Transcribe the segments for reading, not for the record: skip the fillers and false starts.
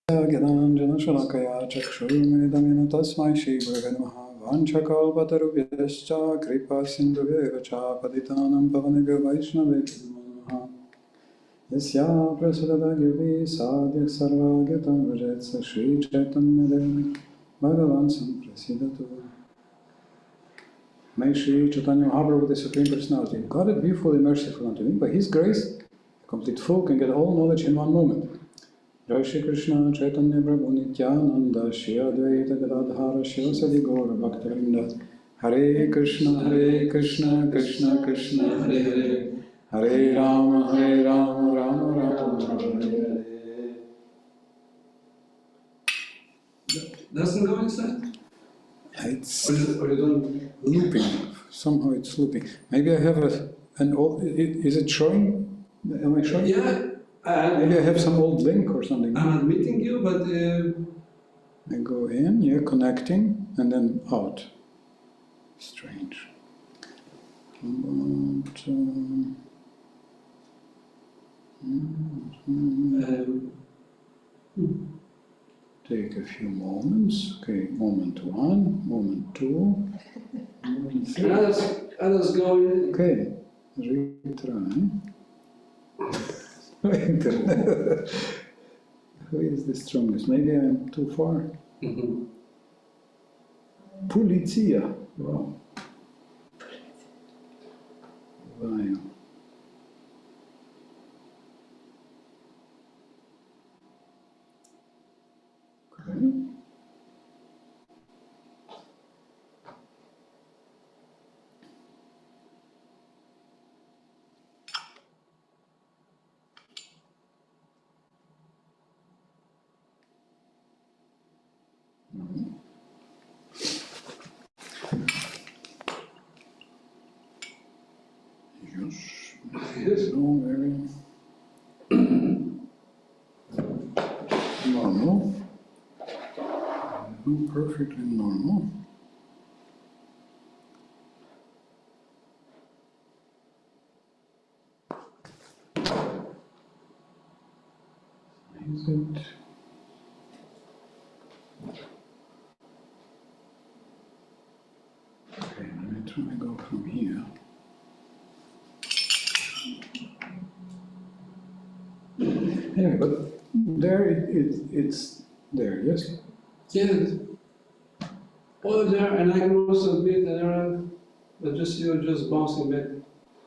Gyananjana-shalakaya chakshurmilitame tasmai Shri Gurave Namaha Vanchakalpatarubhyascha kripa-sindhubhyev cha patitanam pavanebhyo vaishnavebhyo namo namaha Yasya prasadada yuvi sadhya sarvagyatam vrajetsa Shri Chaitanya Devani Bhagavan Samprasidatu. May Shri Chaitanya Mahaprabhu, the Supreme Personality, God be fully merciful unto me. By His grace, the complete fool can get all knowledge in one moment. Jai Shri Krishna Chaitanya Prabhu Nityananda Shri Advaita Gadadhara Shivasadi Gaura Bhaktivinoda Hare Krishna Krishna Krishna Hare Hare Hare Rama Rama Rama Hare Hare. Doesn't go inside? It's or you don't looping. Somehow it's looping. Maybe I have an old. Is it showing? Am I showing? Yeah. Maybe I have some old link or something. I'm admitting you, but I go in, yeah, connecting, and then out. Strange. But, take a few moments. Okay, moment one, moment two, moment three. Others go in. Okay, retry. Who is the strongest? Maybe I'm too far. Polizia. Wow. Wow. Okay. Yes, no, very normal, perfectly normal. Is it? Okay, let me try to go from here. Anyway, but there it's there, yes? Yes. Oh, there, and I can also admit that but just you're just bouncing back.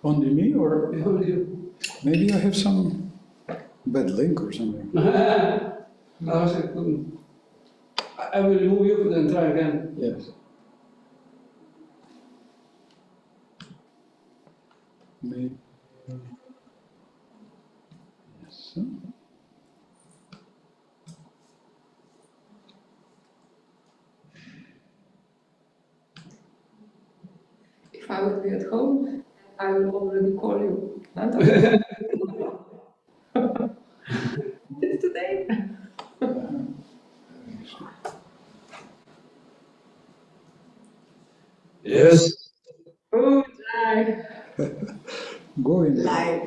Only me, or Only you. maybe I have some bad link or something. I will remove you and try again. Yes. Maybe. Yes. If I would be at home, I will already call you. It's today. Yes. Oh, live. Go in. Live.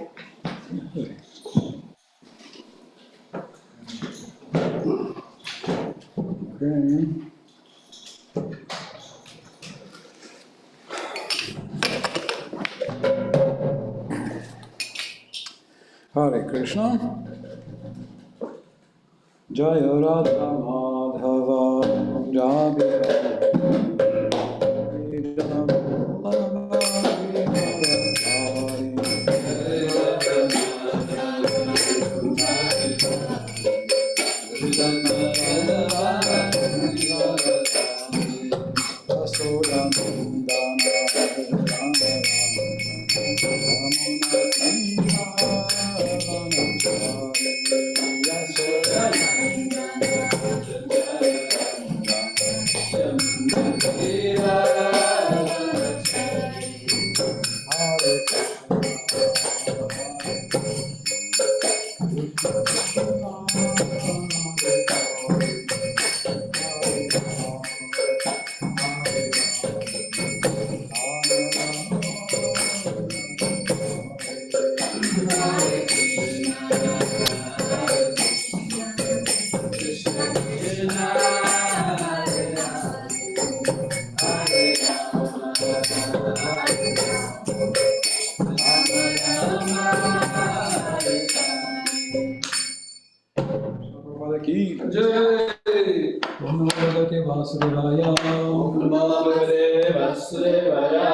Okay. Hare Krishna. Jaya Radha Madhava Jaya Prabhupada ki Jai. Om Namo Bhagavate Vasudevaya. Om Namo Bhagavate Vasudevaya.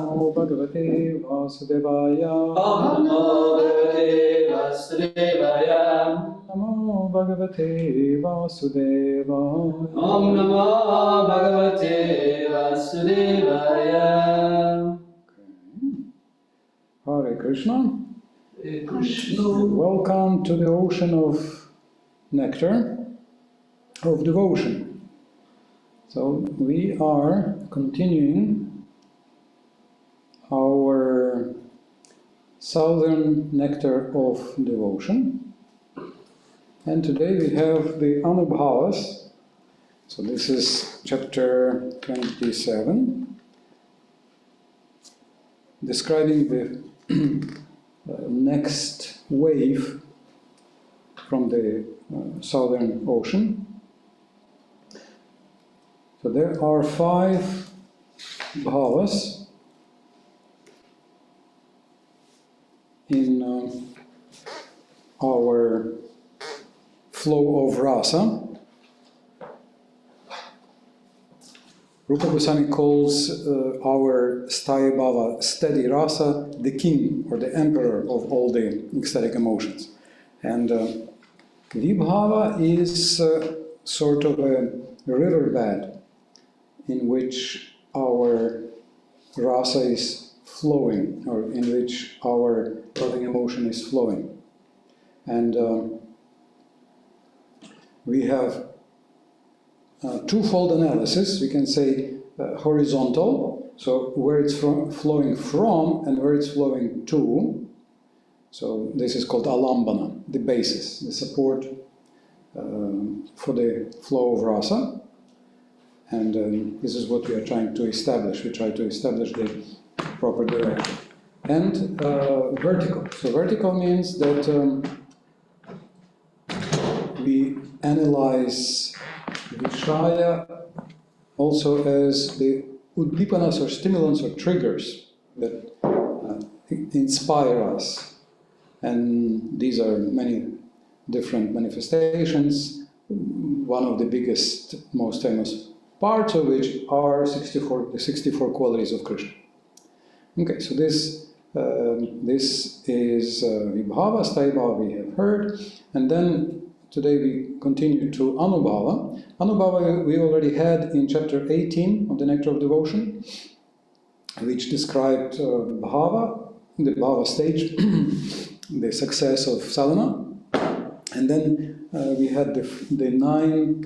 Om Namo Bhagavate Vasudevaya. Om Namo Bhagavate Vasudevaya. Namo Bhagavate Vasudevaya. Om Namo Bhagavate Vasudevaya. Hare Krishna. Hare Krishna. Welcome to the ocean of nectar, of devotion. So we are continuing our southern nectar of devotion. And today we have the Anubhavas. So this is chapter 27, describing the next wave from the Southern Ocean. So there are 5 bhavas in our flow of rasa. Rupa Goswami calls our sthayi bhava, steady rasa, the king or the emperor of all the ecstatic emotions. And vibhava is sort of a riverbed in which our rasa is flowing, or in which our loving emotion is flowing. And we have twofold analysis. We can say horizontal, so where it's flowing from and where it's flowing to. So this is called alambana, the basis, the support for the flow of rasa. And this is what we are trying to establish. We try to establish the proper direction. And vertical. So vertical means that we analyze Vishaya also as the uddipanas or stimulants or triggers that inspire us. And these are many different manifestations, one of the biggest, most famous parts of which are the 64 qualities of Krishna. Okay, so this is Vibhava, Sthayi Bhava we have heard, and then today we continue to Anubhava. Anubhava we already had in chapter 18 of the Nectar of Devotion, which described Bhava, the Bhava stage, the success of sadhana. And then we had the nine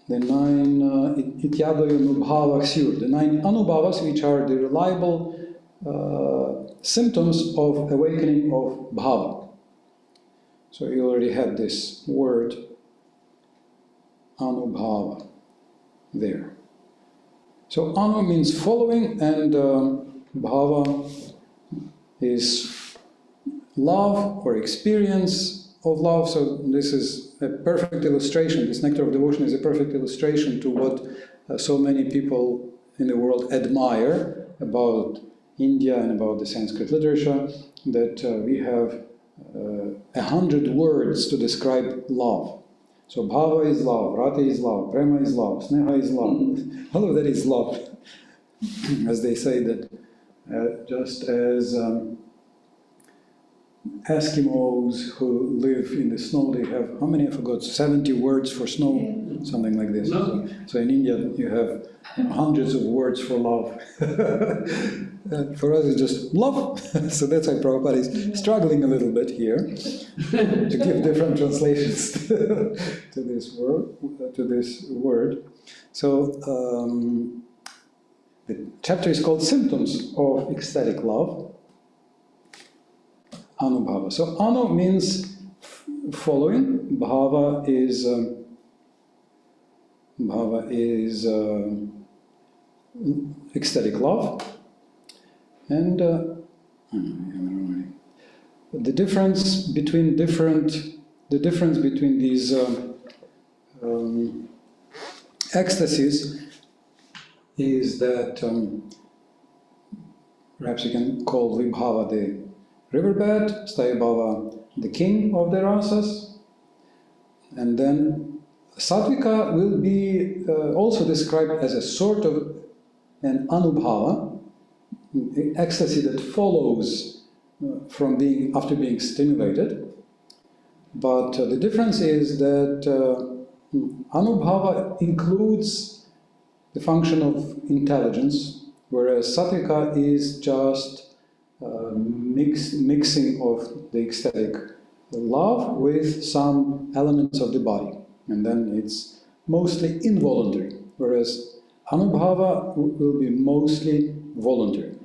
Ityadaya Anubhava Ksur, the 9 Anubhavas, which are the reliable symptoms of awakening of Bhava. So you already had this word, Anubhava, there. So Anu means following, and Bhava is love or experience of love. So this is a perfect illustration. This Nectar of Devotion is a perfect illustration to what so many people in the world admire about India and about the Sanskrit literature, that we have 100 words to describe love. So bhava is love, rati is love, prema is love, sneha is love. All of that is love. As they say that just as Eskimos who live in the snow, they have, how many I forgot, 70 words for snow, something like this. So in India you have hundreds of words for love. For us it's just love. So that's why Prabhupada is struggling a little bit here to give different translations to this word. So the chapter is called Symptoms of Ecstatic Love. Anubhava. So anu means following. Bhava is ecstatic love. And the difference between different the difference between these ecstasies is that perhaps you can call Vibhava the riverbed, Stayabhava the king of the rasas, and then Sattvika will be also described as a sort of an anubhava, ecstasy that follows from after being stimulated. But the difference is that anubhava includes the function of intelligence, whereas Sattvika is just mixing of the ecstatic love with some elements of the body, and then it's mostly involuntary, whereas Anubhava will be mostly voluntary.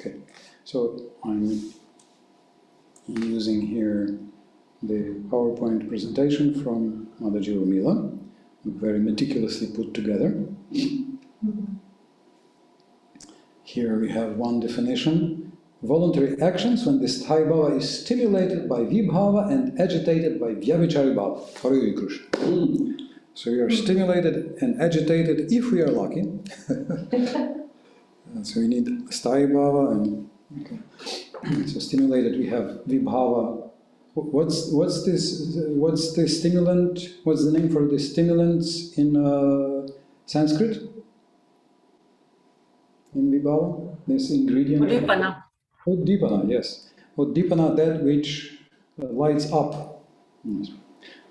Okay, so I'm using here the PowerPoint presentation from Madaji Urmila, very meticulously put together. Here we have one definition: voluntary actions when the sthaya bhava is stimulated by vibhava and agitated by vyavichari bhava. Hare Krishna. So we are stimulated and agitated if we are lucky. And so we need sthaya bhava and okay. So stimulated we have vibhava. What's the stimulant? What's the name for the stimulants in Sanskrit? In vibhava, this ingredient. Uddipana. Uddipana, yes. Uddipana, that which lights up. Yes.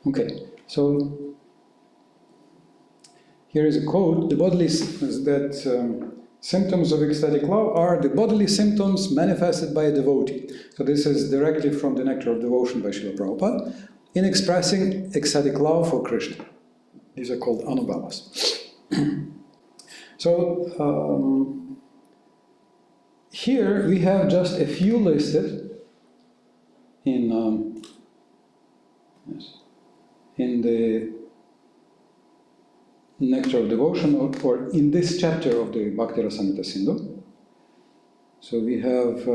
Okay, so here is a quote: the bodily symptoms of ecstatic love are the bodily symptoms manifested by a devotee. So this is directly from the Nectar of Devotion by Srila Prabhupada, in expressing ecstatic love for Krishna. These are called anubhavas. So here we have just a few listed in the Nectar of Devotion, or in this chapter of the Bhakti Rasamrita Sindhu. So we have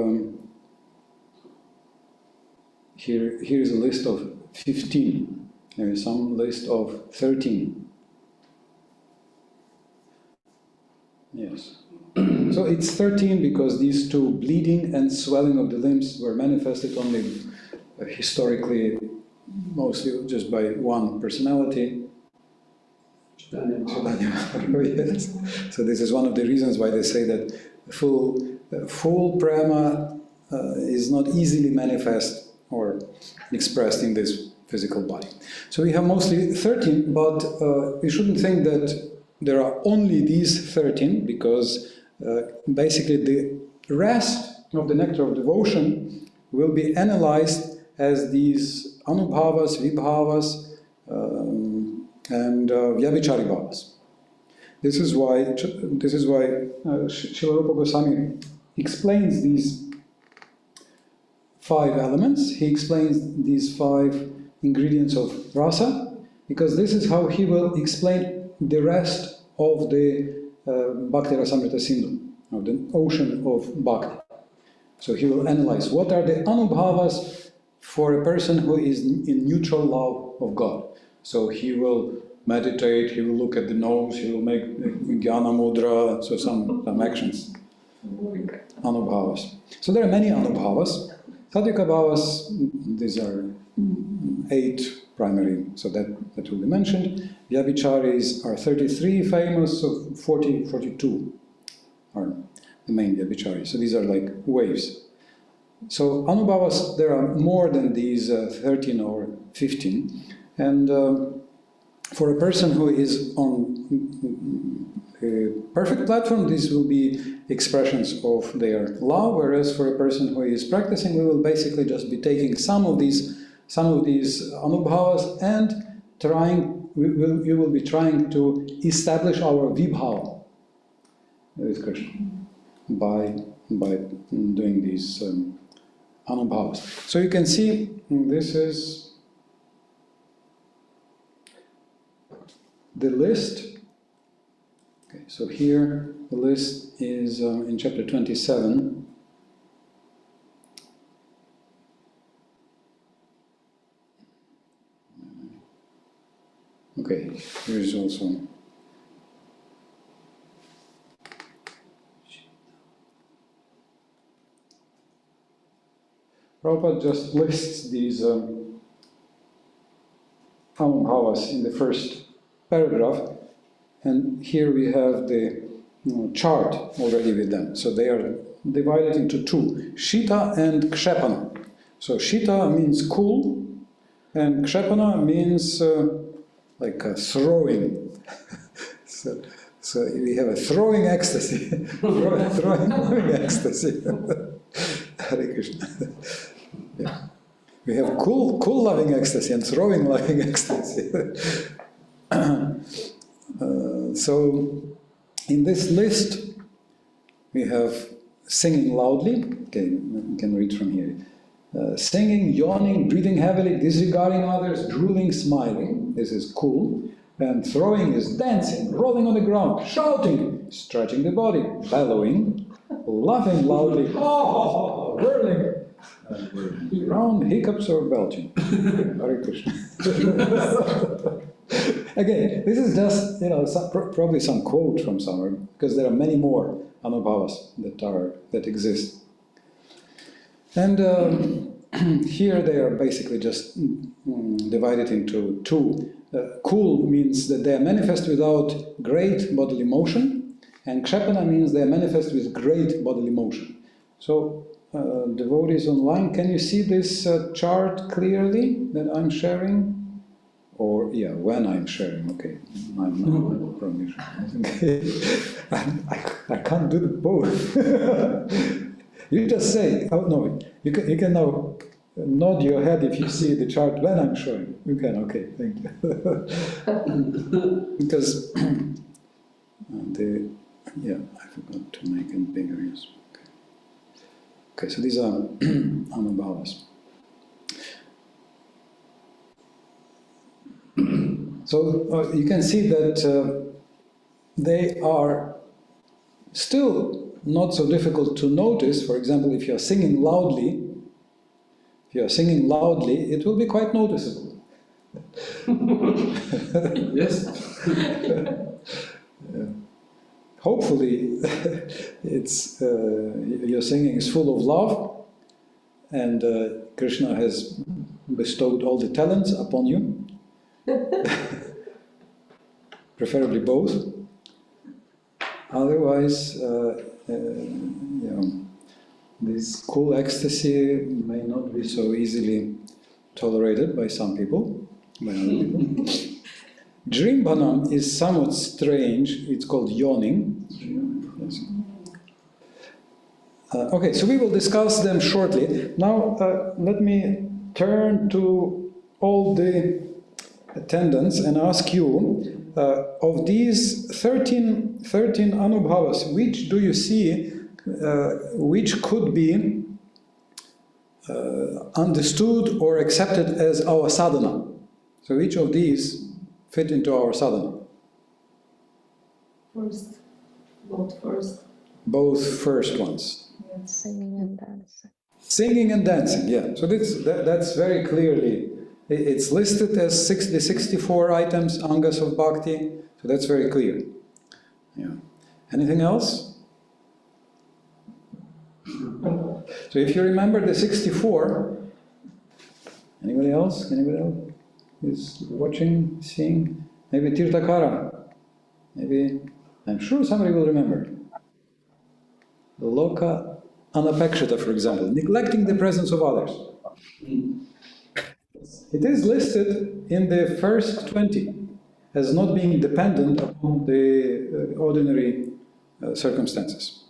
here is a list of 15. There is some list of 13. Yes. So it's 13 because these two, bleeding and swelling of the limbs, were manifested only historically, mostly just by one personality. Yes. So this is one of the reasons why they say that full prema is not easily manifest or expressed in this physical body. So we have mostly 13, but we shouldn't think that there are only these 13, because basically the rest of the Nectar of Devotion will be analyzed as these anubhavas, vibhavas, and vyavichari bhavas. This is why Srila Rupa Goswami explains these 5 elements. He explains these 5 ingredients of rasa, because this is how he will explain the rest of the Bhakti Rasamrita Sindhu, of the ocean of Bhakti. So he will analyze what are the anubhavas for a person who is in neutral love of God. So he will meditate, he will look at the nose, he will make jnana mudra, so some actions. Anubhavas. So there are many anubhavas. Sattvika bhavas, these are 8 primary, so that will be mentioned. Vyavicharis are 33 famous, so 42 are the main vyavicharis. So these are like waves. So anubhavas, there are more than these 13 or 15. And for a person who is on a perfect platform, these will be expressions of their love, whereas for a person who is practicing, we will basically just be taking some of these anubhavas and we will be trying to establish our vibhava with Krishna by doing these anubhavas. So you can see this is the list. Okay, so here the list is in chapter 27. Okay, here is also. Prabhupada just lists these Anubhavas in the first paragraph, and here we have the chart already with them. So they are divided into two, Shita and Kshepana. So Shita means cool, and Kshepana means like throwing. So we have a throwing ecstasy, throwing loving ecstasy. Hare Krishna. Yeah. We have cool loving ecstasy and throwing loving ecstasy. So in this list, we have singing loudly. Okay, you can read from here. Singing, yawning, breathing heavily, disregarding others, drooling, smiling. This is cool. And throwing is dancing, rolling on the ground, shouting, stretching the body, bellowing, laughing loudly, whirling, round hiccups or belching. Hare Krishna. Again, this is just probably some quote from somewhere, because there are many more Anubhavas that exist. And here they are basically just divided into two. Cool means that they are manifest without great bodily motion, and Kshepana means they are manifest with great bodily motion. So, devotees online, can you see this chart clearly that I'm sharing? Or, yeah, when I'm sharing, okay. I'm not permission. Okay. I can't do both. You just say, oh no, you can now nod your head if you see the chart when I'm showing. You can, okay, thank you. Because, I forgot to make it bigger, yes. Okay, so these are Anubhavas. So you can see that they are still not so difficult to notice. For example, if you're singing loudly, it will be quite noticeable. Yes. Hopefully, it's your singing is full of love, and Krishna has bestowed all the talents upon you. Preferably both. Otherwise, this cool ecstasy may not be so easily tolerated by some people, by other people. Drimbana is somewhat strange. It's called yawning. Yes. Okay, so we will discuss them shortly. Now, let me turn to all the attendants and ask you, of these 13 Anubhavas, which do you see which could be understood or accepted as our sadhana? So which of these fit into our sadhana? Both first ones. Yes. Singing and dancing. Singing and dancing, yeah. So that's very clearly, it's listed as the 64 items, angas of bhakti, so that's very clear. Yeah. Anything else? So if you remember the 64, anybody else? Anybody else is watching, seeing? Maybe Tirthakara? Maybe, I'm sure somebody will remember. Loka anapekshita, for example, neglecting the presence of others. It is listed in the first 20 as not being dependent upon the ordinary circumstances.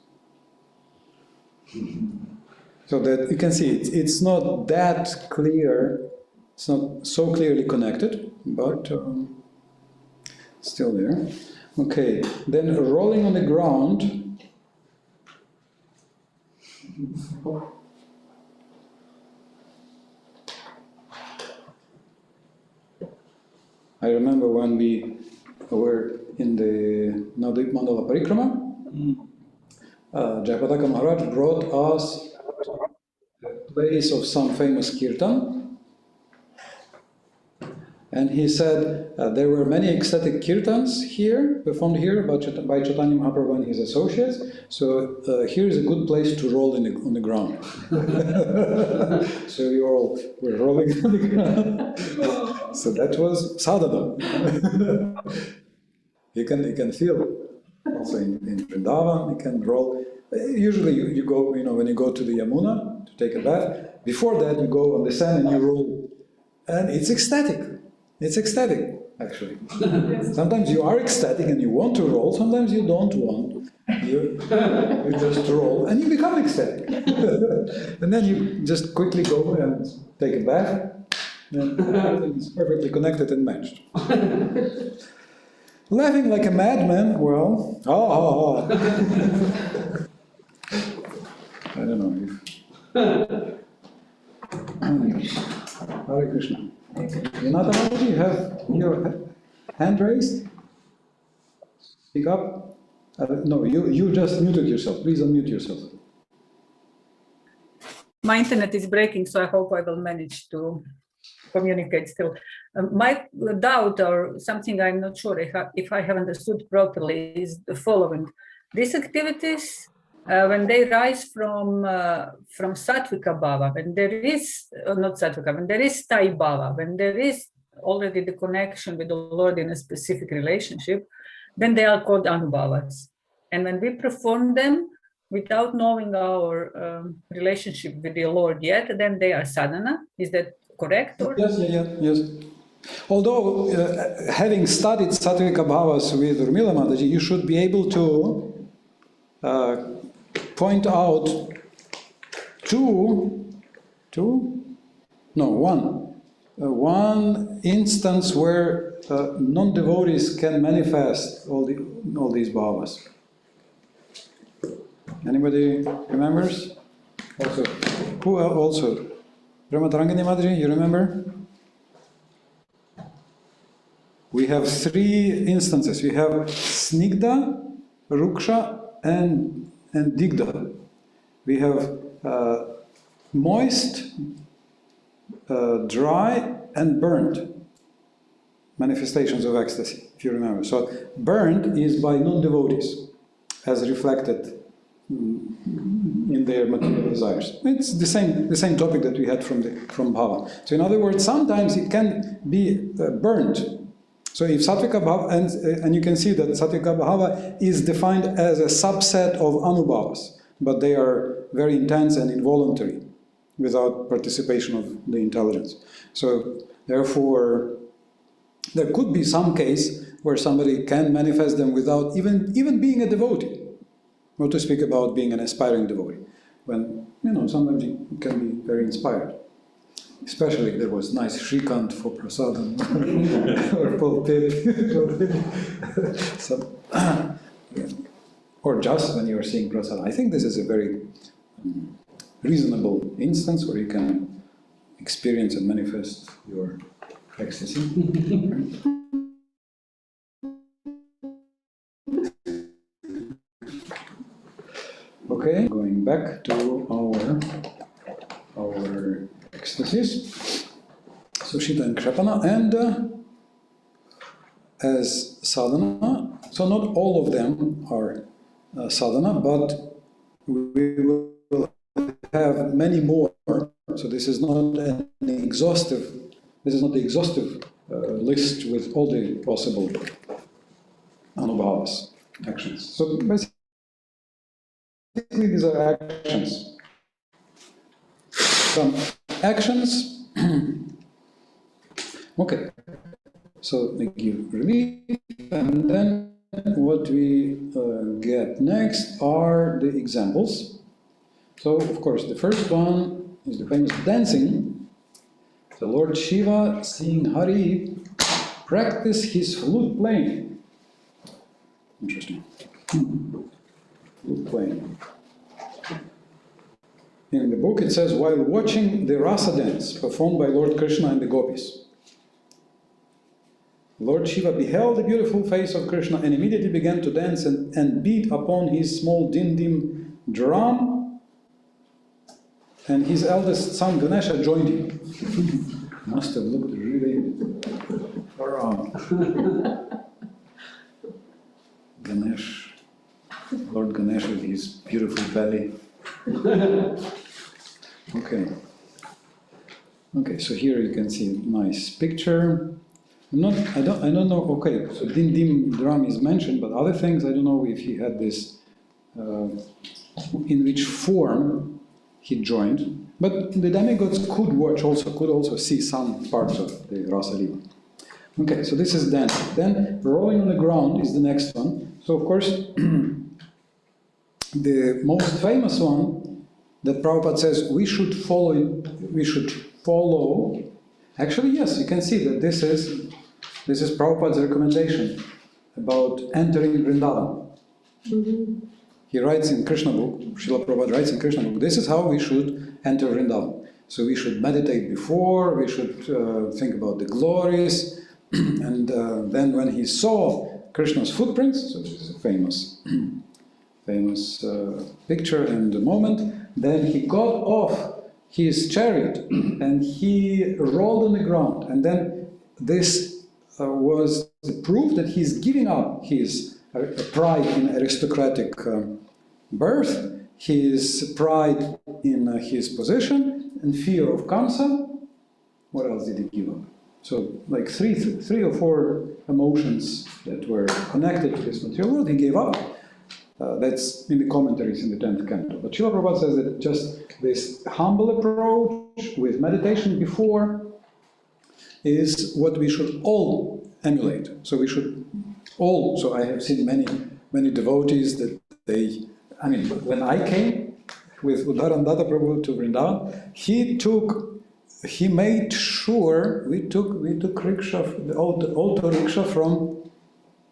So that you can see it's not that clear, it's not so clearly connected, but still there. Okay, then rolling on the ground. I remember when we were in the Navadvip Mandala Parikrama, Jayapataka Maharaj brought us to the place of some famous kirtan, And he said there were many ecstatic kirtans here, performed here by Chaitanya Mahaprabhu and his associates. So here is a good place to roll on the ground. So we all were rolling on the ground. So that was sadhana. You can feel also in Vrindavan, you can roll. Usually you go, when you go to the Yamuna to take a bath, before that you go on the sand and you roll. And it's ecstatic. It's ecstatic, actually. Sometimes you are ecstatic and you want to roll, sometimes you don't want. You just roll and you become ecstatic. And then you just quickly go and take a bath, and everything is perfectly connected and matched. Laughing like a madman, well, I don't know if... Hare Krishna. Yonata Mataji, you have your hand raised? Speak up. No, you just muted yourself. Please unmute yourself. My internet is breaking, so I hope I will manage to communicate still. My doubt, or something I'm not sure if I have understood properly, is the following. These activities, when they rise from Sattvika Bhava, when there is, not Sattvika, when there is Thai Bhava, when there is already the connection with the Lord in a specific relationship, then they are called Anubhavas. And when we perform them without knowing our relationship with the Lord yet, then they are sadhana. Is that correct? Or? Yes. Although, having studied Sattvika Bhavas with Urmila Mataji, you should be able to point out one instance where non-devotees can manifest all these bhavas. Anybody remembers? Also, who also? Brahmatarangini Mataji, you remember? We have 3 instances. We have Snigdha, Ruksha, and Digdha. We have moist, dry, and burnt manifestations of ecstasy, if you remember. So burnt is by non-devotees, as reflected in their material desires. It's the same topic that we had from Bhava. So in other words, sometimes it can be burnt. So if Sattvika Bhava, and you can see that Sattvika Bhava is defined as a subset of Anubhavas, but they are very intense and involuntary, without participation of the intelligence. So therefore, there could be some case where somebody can manifest them without even being a devotee, not to speak about being an aspiring devotee, when, sometimes you can be very inspired. Especially if there was nice shrikant for prasadam or pulpit, or just when you're seeing prasadam. I think this is a very reasonable instance where you can experience and manifest your ecstasy. Okay, going back to our ecstasies, Sushita and Kripana, and as sadhana, so not all of them are sadhana, but we will have many more. So this is not the exhaustive list with all the possible anubhavas, actions. So basically these are actions. Some actions. Okay. So they give relief, and then what we get next are the examples. So, of course, the first one is the famous dancing. The Lord Shiva, seeing Hari practice his flute playing. Interesting. Flute playing. In the book it says, while watching the rasa dance performed by Lord Krishna and the gopis, Lord Shiva beheld the beautiful face of Krishna and immediately began to dance and beat upon his small dim drum, and his eldest son Ganesha joined him. Must have looked really around. Ganesh, Lord Ganesh with his beautiful belly. Okay. Okay, so here you can see a nice picture. I don't know, okay, so Dim Dim drum is mentioned, but other things, I don't know if he had this, in which form he joined. But the demigods could also see some parts of the Rasa Lila. Okay, so this is dance. Then rolling on the ground is the next one. So of course, the most famous one that Prabhupada says we should follow. Actually, yes, you can see that this is Prabhupada's recommendation about entering Vrindavan. Mm-hmm. He writes in Krishna book, Srila Prabhupada writes in Krishna book, this is how we should enter Vrindavan. So we should meditate before, we should think about the glories, and then when he saw Krishna's footprints, so this is a famous picture and moment, then he got off his chariot and he rolled on the ground, and then this was the proof that he's giving up his pride in aristocratic birth, his pride in his position, and fear of Kamsa. What else did he give up? So like three or four emotions that were connected to this material world, he gave up. That's in the commentaries in the 10th canto. But Srila Prabhupada says that just this humble approach with meditation before is what we should all emulate. So we should all, so I have seen many devotees that when I came with Udarananda Prabhu to Vrindavan, he made sure we took rickshaw, the auto rickshaw from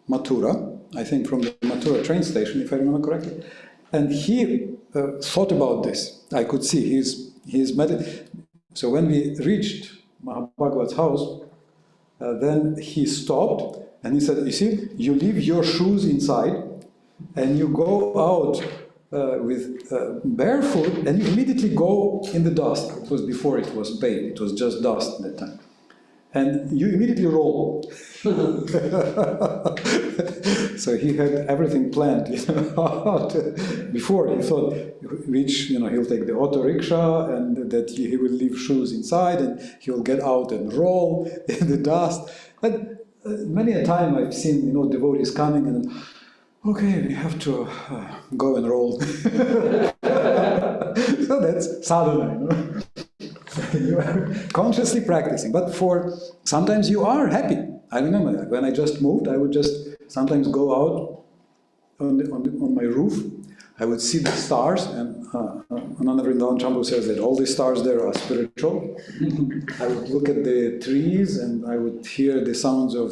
Mathura, I think from the Mathura train station, if I remember correctly, and he thought about this. I could see his So when we reached Mahabhagavata's house, then he stopped and he said, you see, you leave your shoes inside and you go out with barefoot and you immediately go in the dust. It was before it was bathed, it was just dust at that time. And you immediately roll. So he had everything planned, before. He thought, he'll take the auto rickshaw and that he will leave shoes inside and he'll get out and roll in the dust. And many a time I've seen, devotees coming and, okay, we have to go and roll. So that's sadhana, You are consciously practicing, but sometimes you are happy. I remember when I just moved, I would just sometimes go out on my roof. I would see the stars, and Ananda Vrindavan Chambu says that all the stars there are spiritual. I would look at the trees, and I would hear the sounds of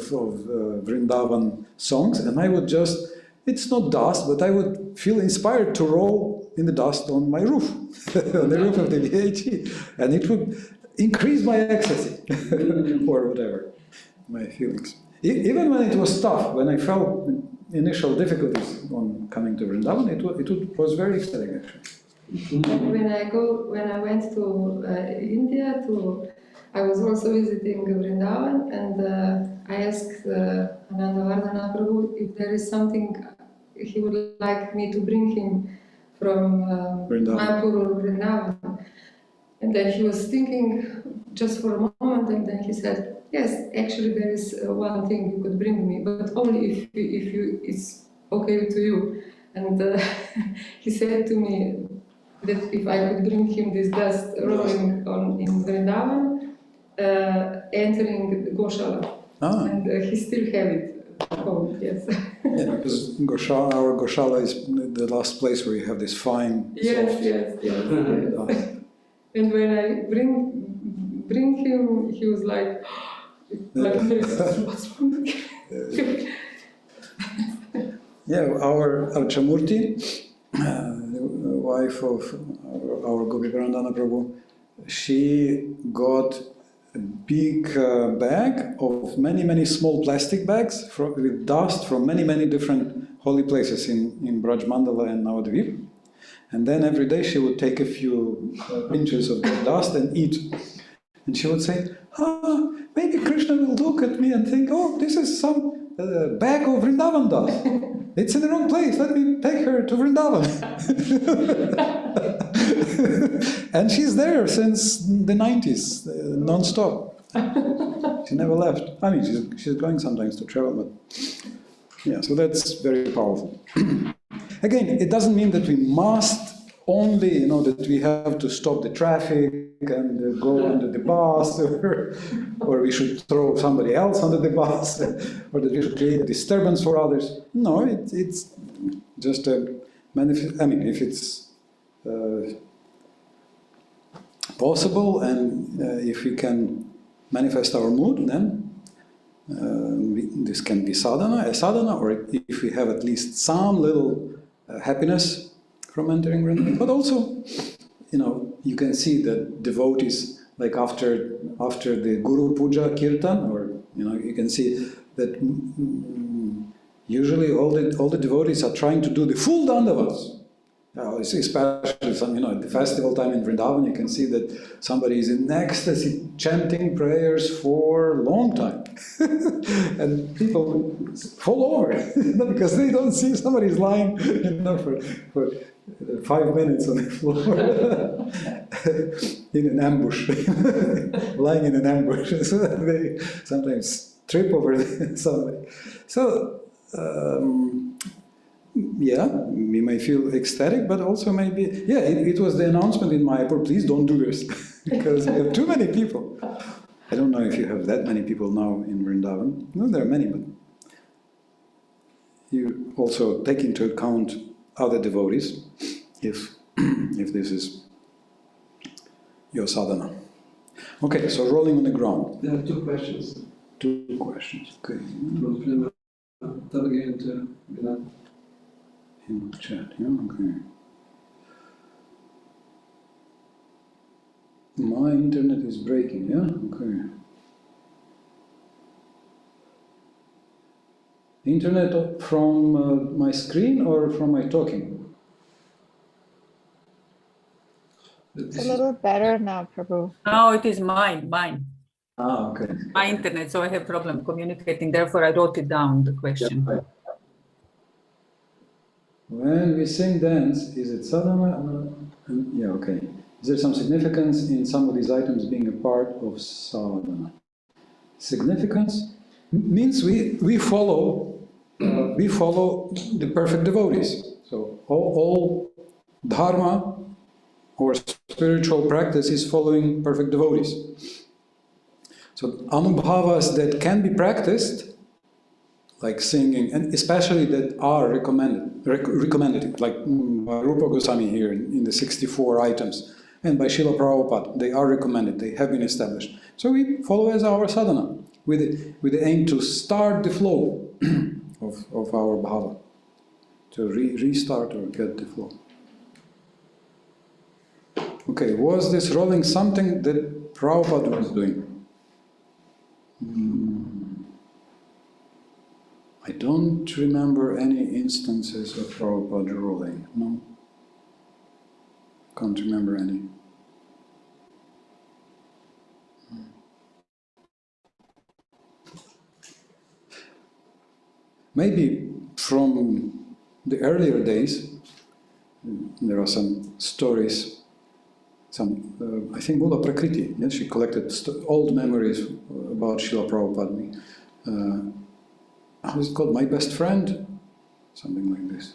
Vrindavan songs, and I would it's not dust, but I would feel inspired to roll in the dust on my roof, on the roof of the VHE, and it would increase my ecstasy, or whatever, my feelings. Even when it was tough, when I felt initial difficulties on coming to Vrindavan, it was very exciting, actually. When I went to India, I was also visiting Vrindavan, and I asked Ananda Vardhana Prabhu if there is something he would like me to bring him from Mayapur or Vrindavan. And then he was thinking just for a moment, and then he said, yes, actually there is one thing you could bring me, but only if it's okay to you. And he said to me that if I could bring him this dust rolling in Vrindavan, entering Goshala. And he still have it at home, yes. Yeah, because our Goshala is the last place where you have this fine, yes. And when I bring him, he was like what's wrong? Yeah, our Chamurti, the wife of our Gopi Parandana Prabhu, she got a big bag of many small plastic bags with dust from many different holy places in Braj Mandala and Navadvip. And then every day she would take a few pinches of the dust and eat. And she would say, maybe Krishna will look at me and think, oh, this is some bag of Vrindavan Das. It's in the wrong place, let me take her to Vrindavan. And she's there since the 90s, non-stop. She never left. I mean, she's going sometimes to travel, but yeah, so that's very powerful. Again, it doesn't mean that we must only, that we have to stop the traffic and go under the bus, or we should throw somebody else under the bus, or that we should create a disturbance for others. No, it's just a manifest. I mean, if it's possible and if we can manifest our mood, then this can be a sadhana, or if we have at least some little happiness from entering Vrindavan. But also, you can see that devotees, like after the Guru Puja Kirtan, or you can see that usually all the devotees are trying to do the full dandavats. Especially at the festival time in Vrindavan, you can see that somebody is in ecstasy chanting prayers for a long time. And people fall over because they don't see somebody's lying for 5 minutes on the floor in an ambush, lying in an ambush. So they sometimes trip over somebody. So, yeah, we may feel ecstatic, but also maybe, it was the announcement in Mayapur, please don't do this, because we have too many people. I don't know if you have that many people now in Vrindavan. No, there are many, but you also take into account other devotees, if this is your sadhana. Okay, so rolling on the ground. There are 2 questions. 2 questions, okay. From Prema Talagi and Vinod. In the chat, yeah, okay. My internet is breaking, yeah? Okay. Internet from my screen or from my talking? It's a little better now, Prabhu. No, it is mine. Ah, okay. My internet, so I have problem communicating. Therefore, I wrote it down, the question. Yeah. When we sing dance, is it sadhana? Yeah, okay. Is there some significance in some of these items being a part of sadhana? Significance means we follow the perfect devotees. So all dharma or spiritual practice is following perfect devotees. So anubhavas that can be practiced, like singing, and especially that are recommended, like by Rupa Goswami here in the 64 items, and by Srila Prabhupada, they are recommended, they have been established. So we follow as our sadhana, with the aim to start the flow of our bhava, to restart or get the flow. Okay, was this rolling something that Prabhupada was doing? I don't remember any instances of Prabhupada rolling, no. Can't remember any. Maybe from the earlier days, there are some stories, I think Mula Prakriti, yes, she collected old memories about Srila Prabhupada. How is it called? My Best Friend? Something like this.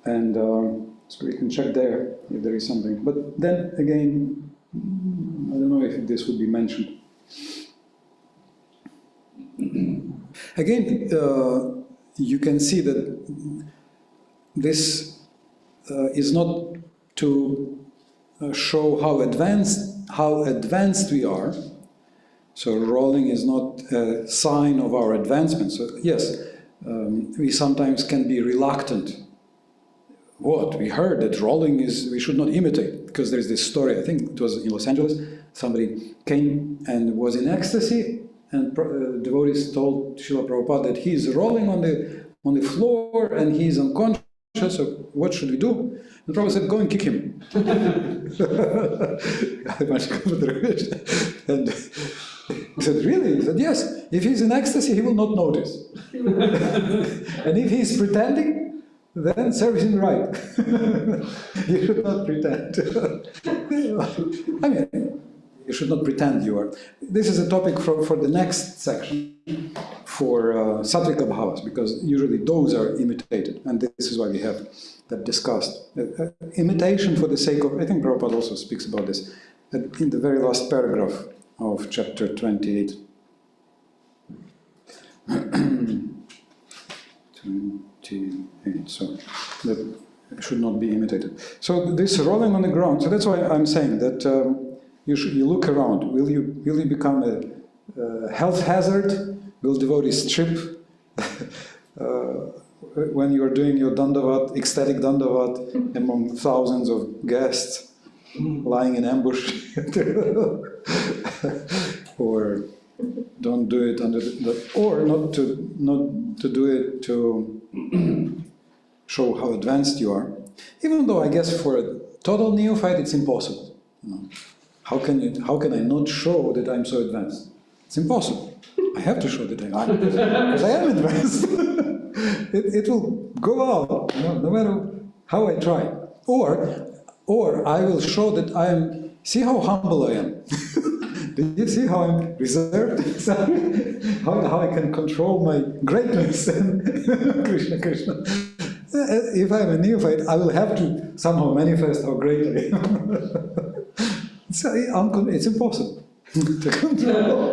And so we can check there if there is something. But then again, I don't know if this would be mentioned. Again, you can see that this is not to show how advanced we are. So rolling is not a sign of our advancement. So yes, we sometimes can be reluctant. What? We heard that rolling we should not imitate, because there's this story, I think it was in Los Angeles, somebody came and was in ecstasy, and devotees told Srila Prabhupada that he's rolling on the floor and he's unconscious so what should we do? And Prabhupada said, go and kick him. And he said, really? He said, yes. If he's in ecstasy, he will not notice. And if he's pretending, then service is right. You should not pretend. I mean, you should not pretend you are. This is a topic for the next section, for sattvika bhavas, because usually those are imitated, and this is why we have that discussed. Imitation for the sake of, I think Prabhupada also speaks about this, in the very last paragraph of chapter 28. 28, so that should not be imitated. So this rolling on the ground, so that's why I'm saying that you look around. Will you become a health hazard? Will devotees trip when you are doing your dandavat, ecstatic dandavat, among thousands of guests lying in ambush? Or don't do it under or not to do it to show how advanced you are. Even though I guess for a total neophyte it's impossible. You know? How can I not show that I'm so advanced? It's impossible. I have to show that because I am advanced. it will go out, no matter how I try. Or I will show that I am. See how humble I am. Do you see how I'm reserved? how I can control my greatness? Krishna, Krishna. If I'm a neophyte, I will have to somehow manifest how great I am. So it's impossible to control.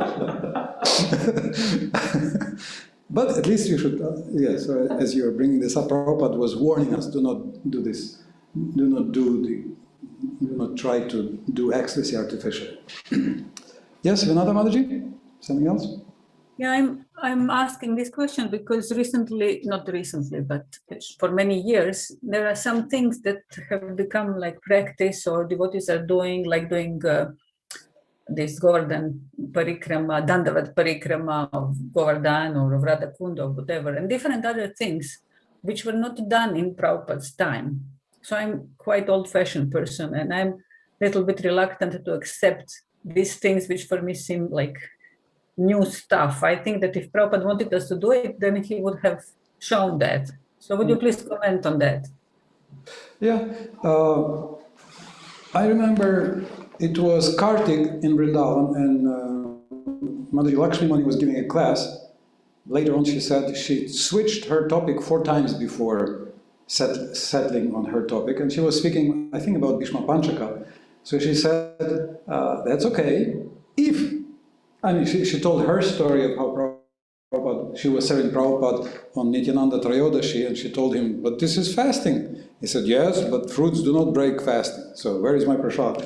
But at least you should, yes, as you are bringing this up, Prabhupada was warning us, do not do this. Do not try to do ecstasy artificially. Yes, Vinata Mataji? Something else? Yeah, I'm asking this question because not recently, but for many years, there are some things that have become like practice or devotees are doing, like doing this Govardhan Parikrama, Dandavat Parikrama of Govardhan or of Radhakund or whatever, and different other things which were not done in Prabhupada's time. So I'm quite old-fashioned person, and I'm a little bit reluctant to accept these things which for me seem like new stuff. I think that if Prabhupada wanted us to do it, then he would have shown that. So would you please comment on that? Yeah, I remember it was Kartik in Vrindavan, and Mataji Lakshmi Mani was giving a class. Later on she said she switched her topic 4 times before settling on her topic, and she was speaking, I think, about Bhishma Panchaka. So she said, that's okay, she told her story of how Prabhupada, she was serving Prabhupada on Nityananda Trayodashi, and she told him, but this is fasting. He said, yes, but fruits do not break fasting. So where is my prasad?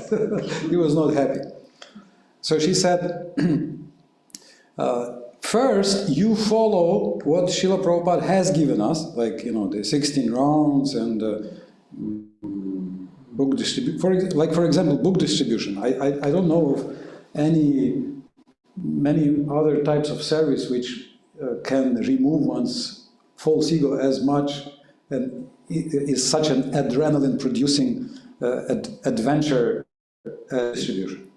He was not happy. So she said, first you follow what Srila Prabhupada has given us, like, the 16 rounds and book distribution. For example, book distribution. I don't know of many other types of service which can remove one's false ego as much and is such an adrenaline-producing adventure distribution.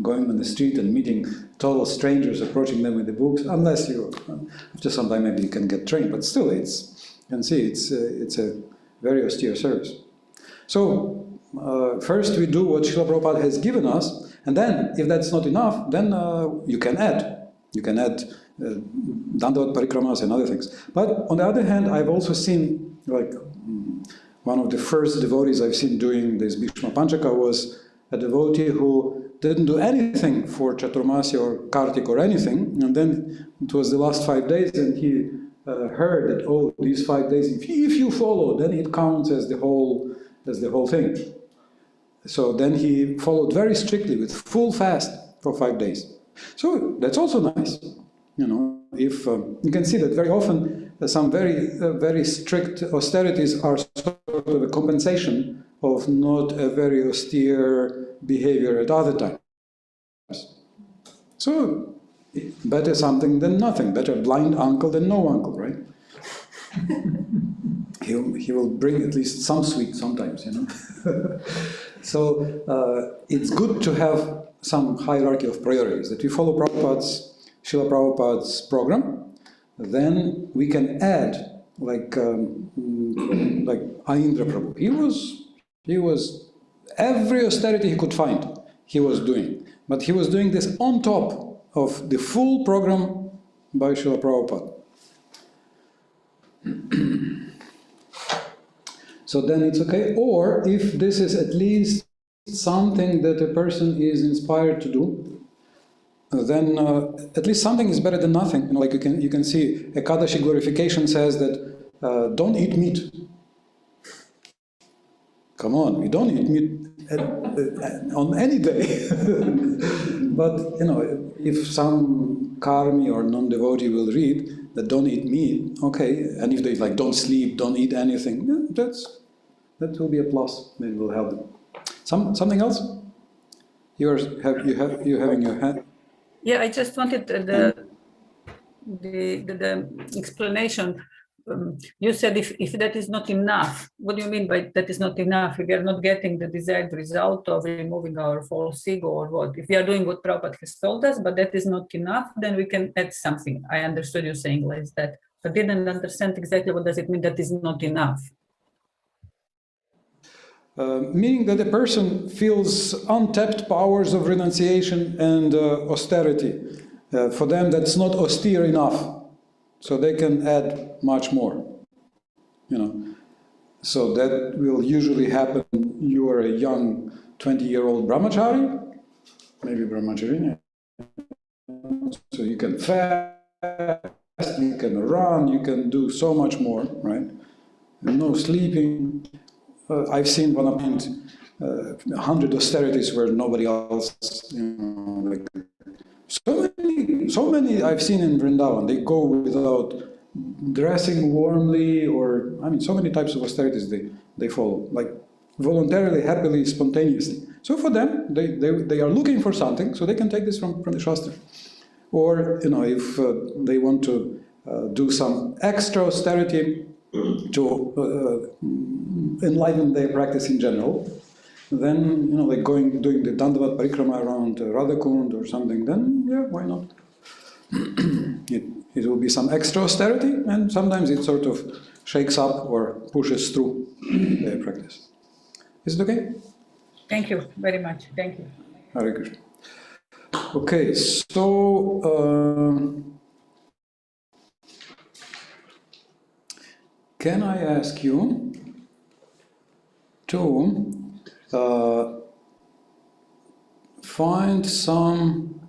Going on the street and meeting total strangers, approaching them with the books, unless after some time maybe you can get trained, but still it's a very austere service. So first we do what Srila Prabhupada has given us, and then if that's not enough, then you can add. You can add Dandavat Parikramas and other things. But on the other hand, I've also seen, like, one of the first devotees I've seen doing this Bhishma Panchaka was a devotee who didn't do anything for Chaturmasya or Kartik or anything, and then it was the last 5 days, and he heard that, oh, these 5 days, if you follow, then it counts as the whole thing. So then he followed very strictly with full fast for 5 days. So that's also nice, if you can see that very often some very, very strict austerities are sort of a compensation of not a very austere behavior at other times. So better something than nothing, better blind uncle than no uncle, right? he will bring at least some sweet sometimes, you know. So it's good to have some hierarchy of priorities, that we follow Srila Prabhupada's program, then we can add, like Aindra Prabhu. He was every austerity he could find, he was doing. But he was doing this on top of the full program by Srila Prabhupada. So then it's okay. Or if this is at least something that a person is inspired to do, then at least something is better than nothing. You know, like you can see Ekadashi glorification says that don't eat meat. Come on, we don't eat meat on any day. But you know, if some karmi or non-devotee will read that don't eat meat, okay, and if they like don't sleep, don't eat anything, yeah, that will be a plus. Maybe will help them. Something else? You're having your hand. Yeah, I just wanted the explanation. You said if that is not enough, what do you mean by that is not enough? If we are not getting the desired result of removing our false ego, or what? If we are doing what Prabhupada has told us, but that is not enough, then we can add something. I understood you saying like that, but didn't understand exactly what does it mean that is not enough. Meaning that the person feels untapped powers of renunciation and austerity. For them, that's not austere enough. So they can add much more, you know. So that will usually happen. You are a young 20-year-old brahmachari, maybe brahmachari. So you can fast, you can run, you can do so much more, right? No sleeping. I've seen one of 100 austerities where nobody else, you know, like so many I've seen in Vrindavan. They go without dressing warmly, or I mean, so many types of austerities they follow, like voluntarily, happily, spontaneously. So for them, they are looking for something, so they can take this from the Shastra. Or you know, if they want to do some extra austerity to enliven their practice in general, then, you know, like doing the Dandavat Parikrama around Radhakund or something, then, yeah, why not? It will be some extra austerity, and sometimes it sort of shakes up or pushes through their practice. Is it okay? Thank you very much. Thank you. Hare Krishna. Okay, so can I ask you to find some,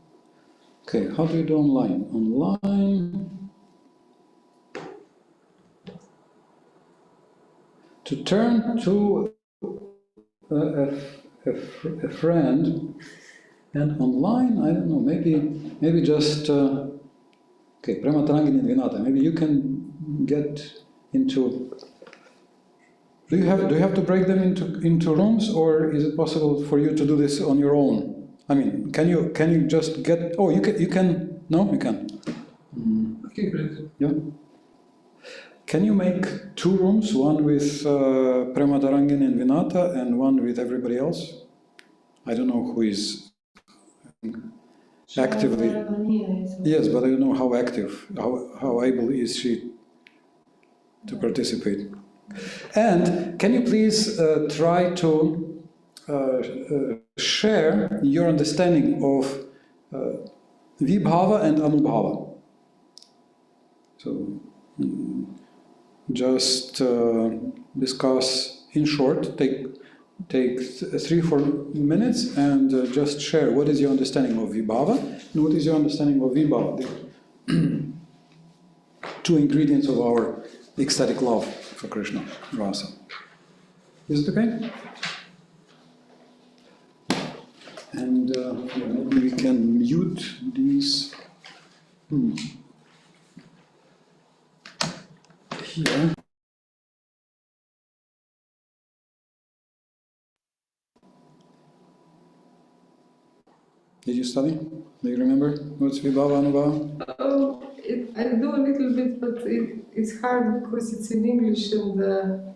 okay, how do you do online? Online, to turn to a friend, and online, I don't know, maybe just, okay, Prema Tarangini Dvinata, maybe you can get into, do you have to break them into rooms, or is it possible for you to do this on your own? I mean, can you just get? Oh, you can. No, you can. Okay, great. Yeah. Can you make 2 rooms? One with Prema Tarangini and Vinata, and one with everybody else. I don't know who is actively. Yes, but I don't know how active, how able is she to participate. And can you please try to share your understanding of Vibhava and Anubhava? So just discuss in short, take 3-4 minutes and just share what is your understanding of Vibhava and what is your understanding of Vibhava, the 2 ingredients of our ecstatic love for Krishna, Rasa. Is it okay? And maybe we can mute these here. Did you study? Do you remember what's Vibhava, Anubhava? I do a little bit, but it's hard because it's in English and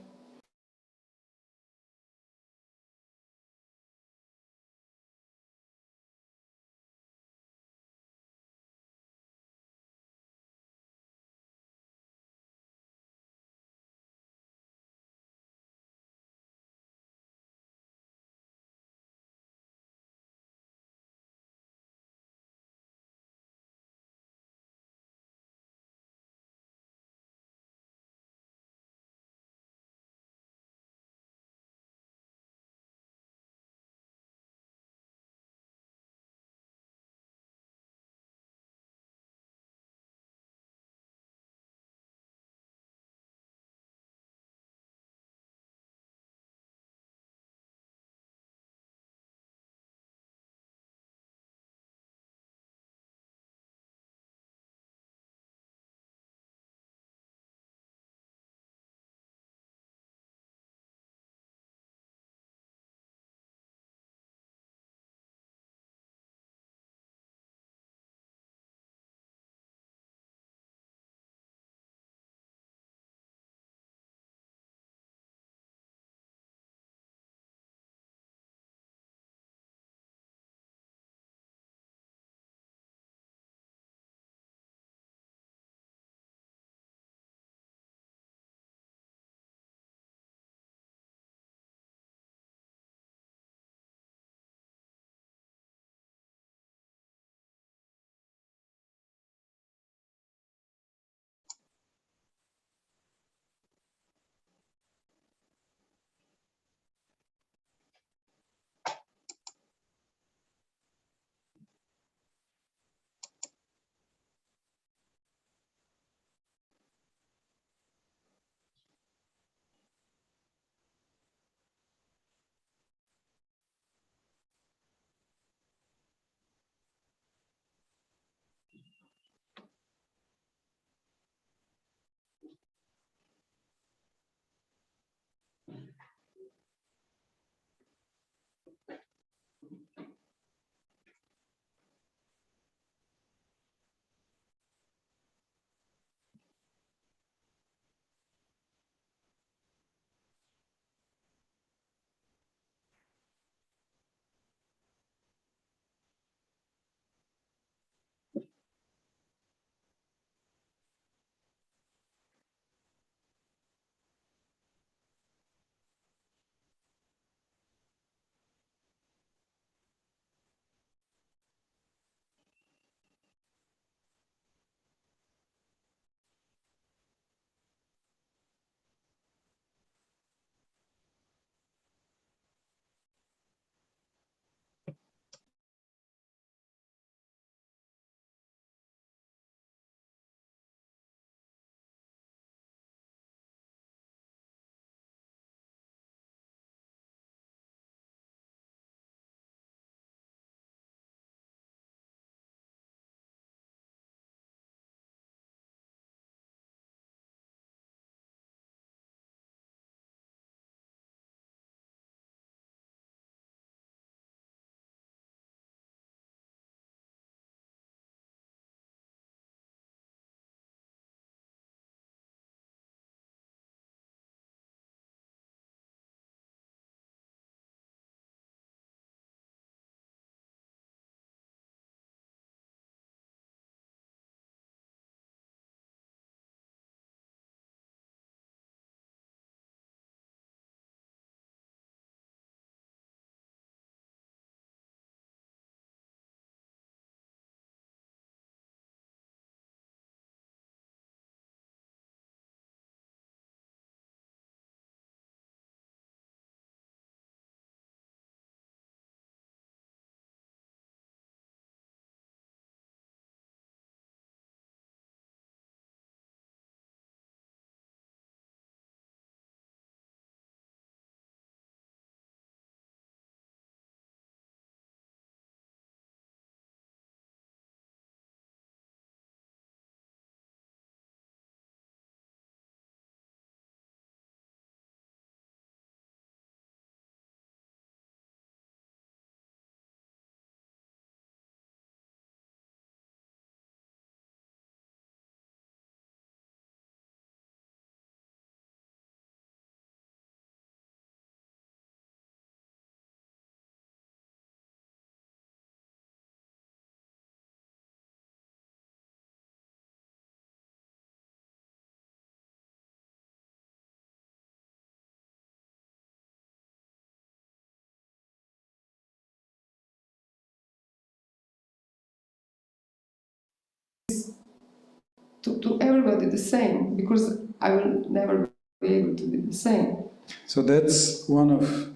to everybody the same, because I will never be able to be the same. So that's one of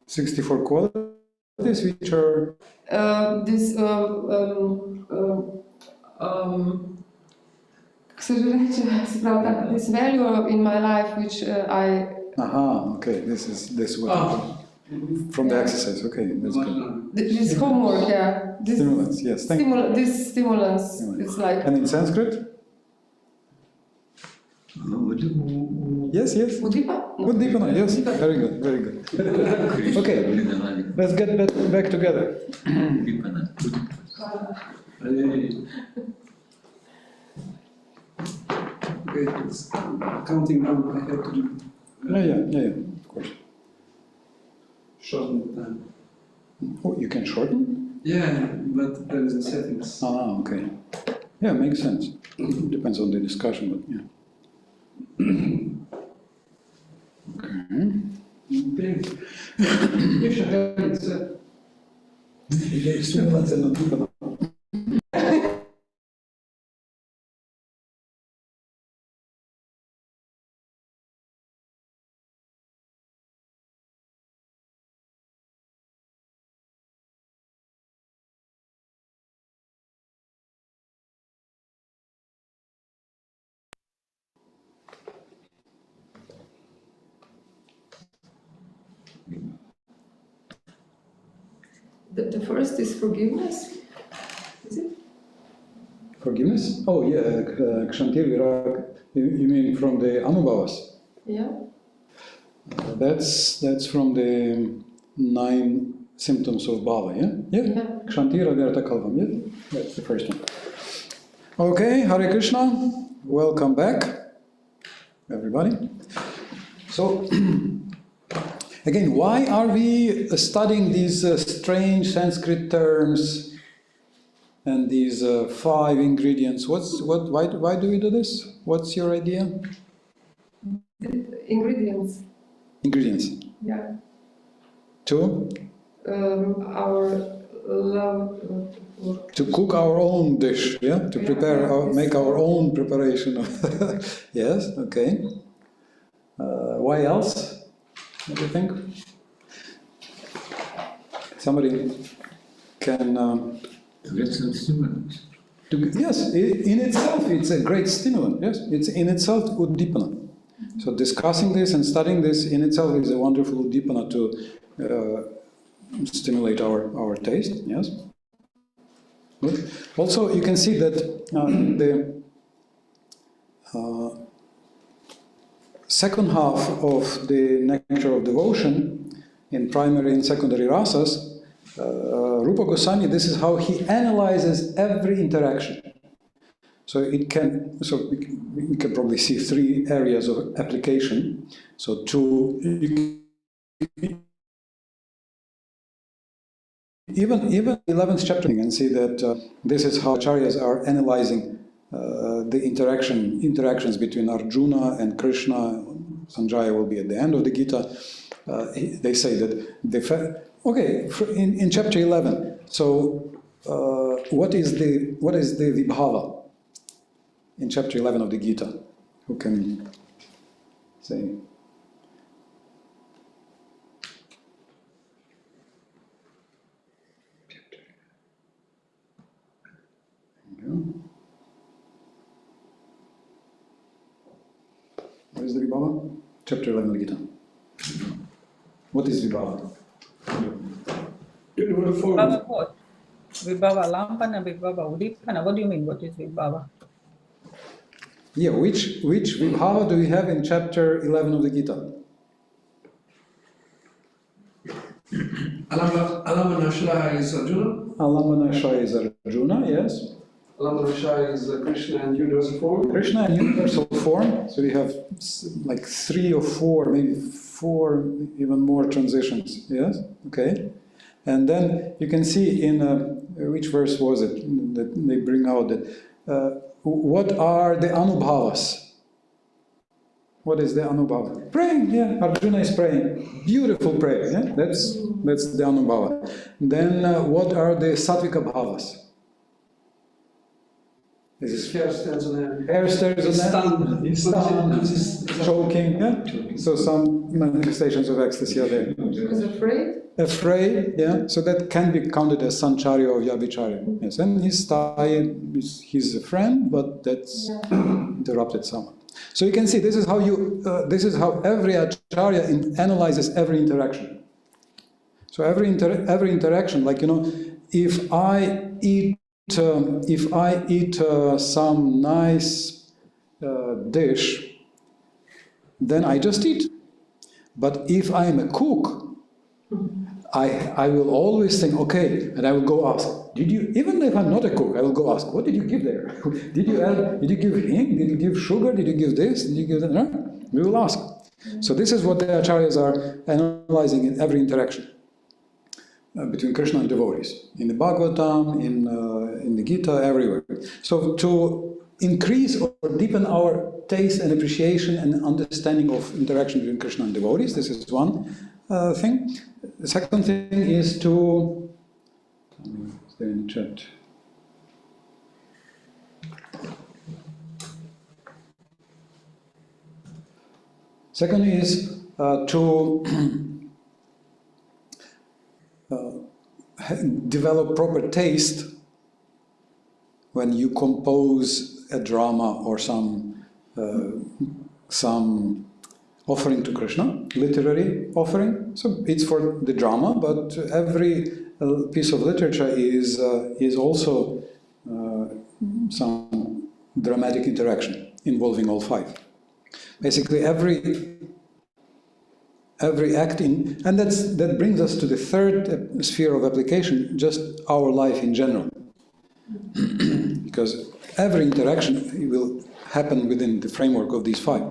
64 qualities which are... This value in my life which I... Aha, okay, this is what from the exercise, okay, that's good. This homework, yeah. This Stimulants, yes, thank you. This stimulants, it's like... And in Sanskrit? Yes, yes. Udipa? No. Uddipana, yes, very good, very good. Okay, let's get back together. Okay, it's counting down. I have to do. Yeah, of course. Shorten time. Oh, you can shorten? Yeah, but there is a settings. Ah, okay. Yeah, makes sense. Depends on the discussion, but yeah. Okay. Jeszcze granice. Stimulants and Uddipana. The first is forgiveness, is it? Forgiveness? Oh, yeah, Kshantir Virag. You mean from the Anubhavas? Yeah. That's from the 9 symptoms of Bhava, yeah? Yeah. Kshantira Vyarta Kalvam, yeah? That's the first one. Okay, Hare Krishna. Welcome back, everybody. So, again, why are we studying these strange Sanskrit terms and these 5 ingredients? Why do we do this? What's your idea? Ingredients. Ingredients. Yeah. To? Our love work. To cook our own dish, yeah? To prepare, make our own preparation. Yes, okay. Why else? What do you think? Somebody can... To get some stimulants. Yes, in itself it's a great stimulant, yes. It's in itself uddipana. So discussing this and studying this in itself is a wonderful uddipana to stimulate our taste, yes. Good. Also, you can see that the second half of the nectar of devotion in primary and secondary rasas, Rupa Goswami, this is how he analyzes every interaction. So we can probably see 3 areas of application. So even 11th chapter, you can see that this is how acharyas are analyzing the interactions between Arjuna and Krishna. Sanjaya will be at the end of the Gita. They say that in chapter 11. So what is the vibhava in chapter 11 of the Gita? Who can say? What is the vibhava? Chapter 11 of the Gita. What is vibhava? Vibhava what? Vibhava lampana, vibhava udipana. What do you mean? What is vibhava? Yeah, which vibhava do we have in chapter 11 of the Gita? Alamanashaya is Arjuna. Alamanashaya is Arjuna, yes. Alamanashaya is Krishna and universal form. Krishna and universal form. So we have like 3 or 4, maybe 4, even more transitions. Yes, okay. And then you can see in which verse was it that they bring out that what are the anubhavas? What is the anubhava? Praying, yeah. Arjuna is praying. Beautiful prayer, yeah. That's the anubhava. Then what are the sattvika bhavas? His hair stands on end. Hair stares He's on end, he's stunned, He's choking, yeah? So some manifestations of ecstasy are there. He was afraid. Afraid, yeah? So that can be counted as sancharya or vyabhicharya. Yes, and his style, he's a friend, but that's interrupted someone. So you can see this is how every acharya analyzes every interaction. So every interaction, like, you know, if I eat some nice dish, then I just eat. But if I am a cook, I will always think, okay, and I will go ask, did you, even if I'm not a cook, I will go ask, what did you give there? Did you give hing? Did you give sugar? Did you give this? Did you give that? No? We will ask. So this is what the acharyas are analyzing in every interaction between Krishna and devotees, in the Bhagavatam, in the Gita, everywhere. So to increase or deepen our taste and appreciation and understanding of interaction between Krishna and devotees, this is one thing. The second thing is to, is there in the chat? Second is to develop proper taste when you compose a drama or some offering to Krishna, literary offering. So it's for the drama, but every piece of literature is also some dramatic interaction involving all five. Basically, every act in, and that brings us to the third sphere of application, just our life in general. Because every interaction will happen within the framework of these five.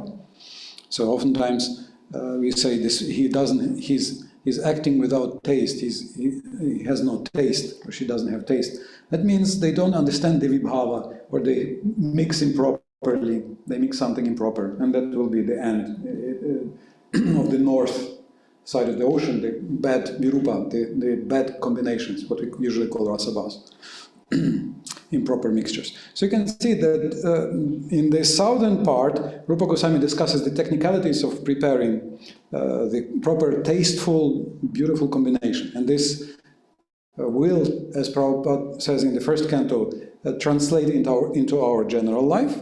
So oftentimes we say this: he's acting without taste. He has no taste, or she doesn't have taste. That means they don't understand the vibhava, or they mix improperly. They mix something improper, and that will be the end of the north side of the ocean, the bad virupa, the bad combinations, what we usually call rasabhas, improper mixtures. So you can see that in the southern part, Rupa Goswami discusses the technicalities of preparing the proper, tasteful, beautiful combination. And this will, as Prabhupada says in the first canto, translate into our general life.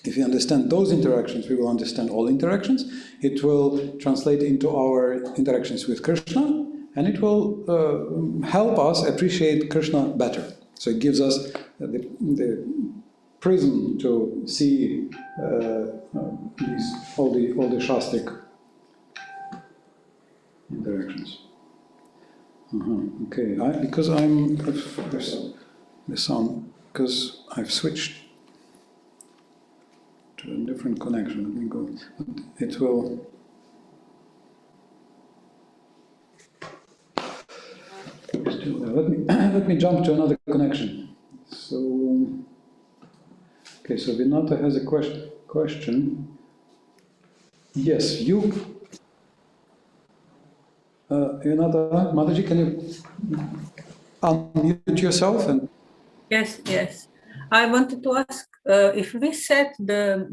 If you understand those interactions, we will understand all interactions. It will translate into our interactions with Krishna, and it will help us appreciate Krishna better. So it gives us the prism to see all the Shastric interactions. Okay, because I've switched to a different connection. Let me go. It will. Let me jump to another connection. So, okay. So Vinata has a question. Yes, you. Vinata, Mataji, can you unmute yourself and? Yes. I wanted to ask if we set the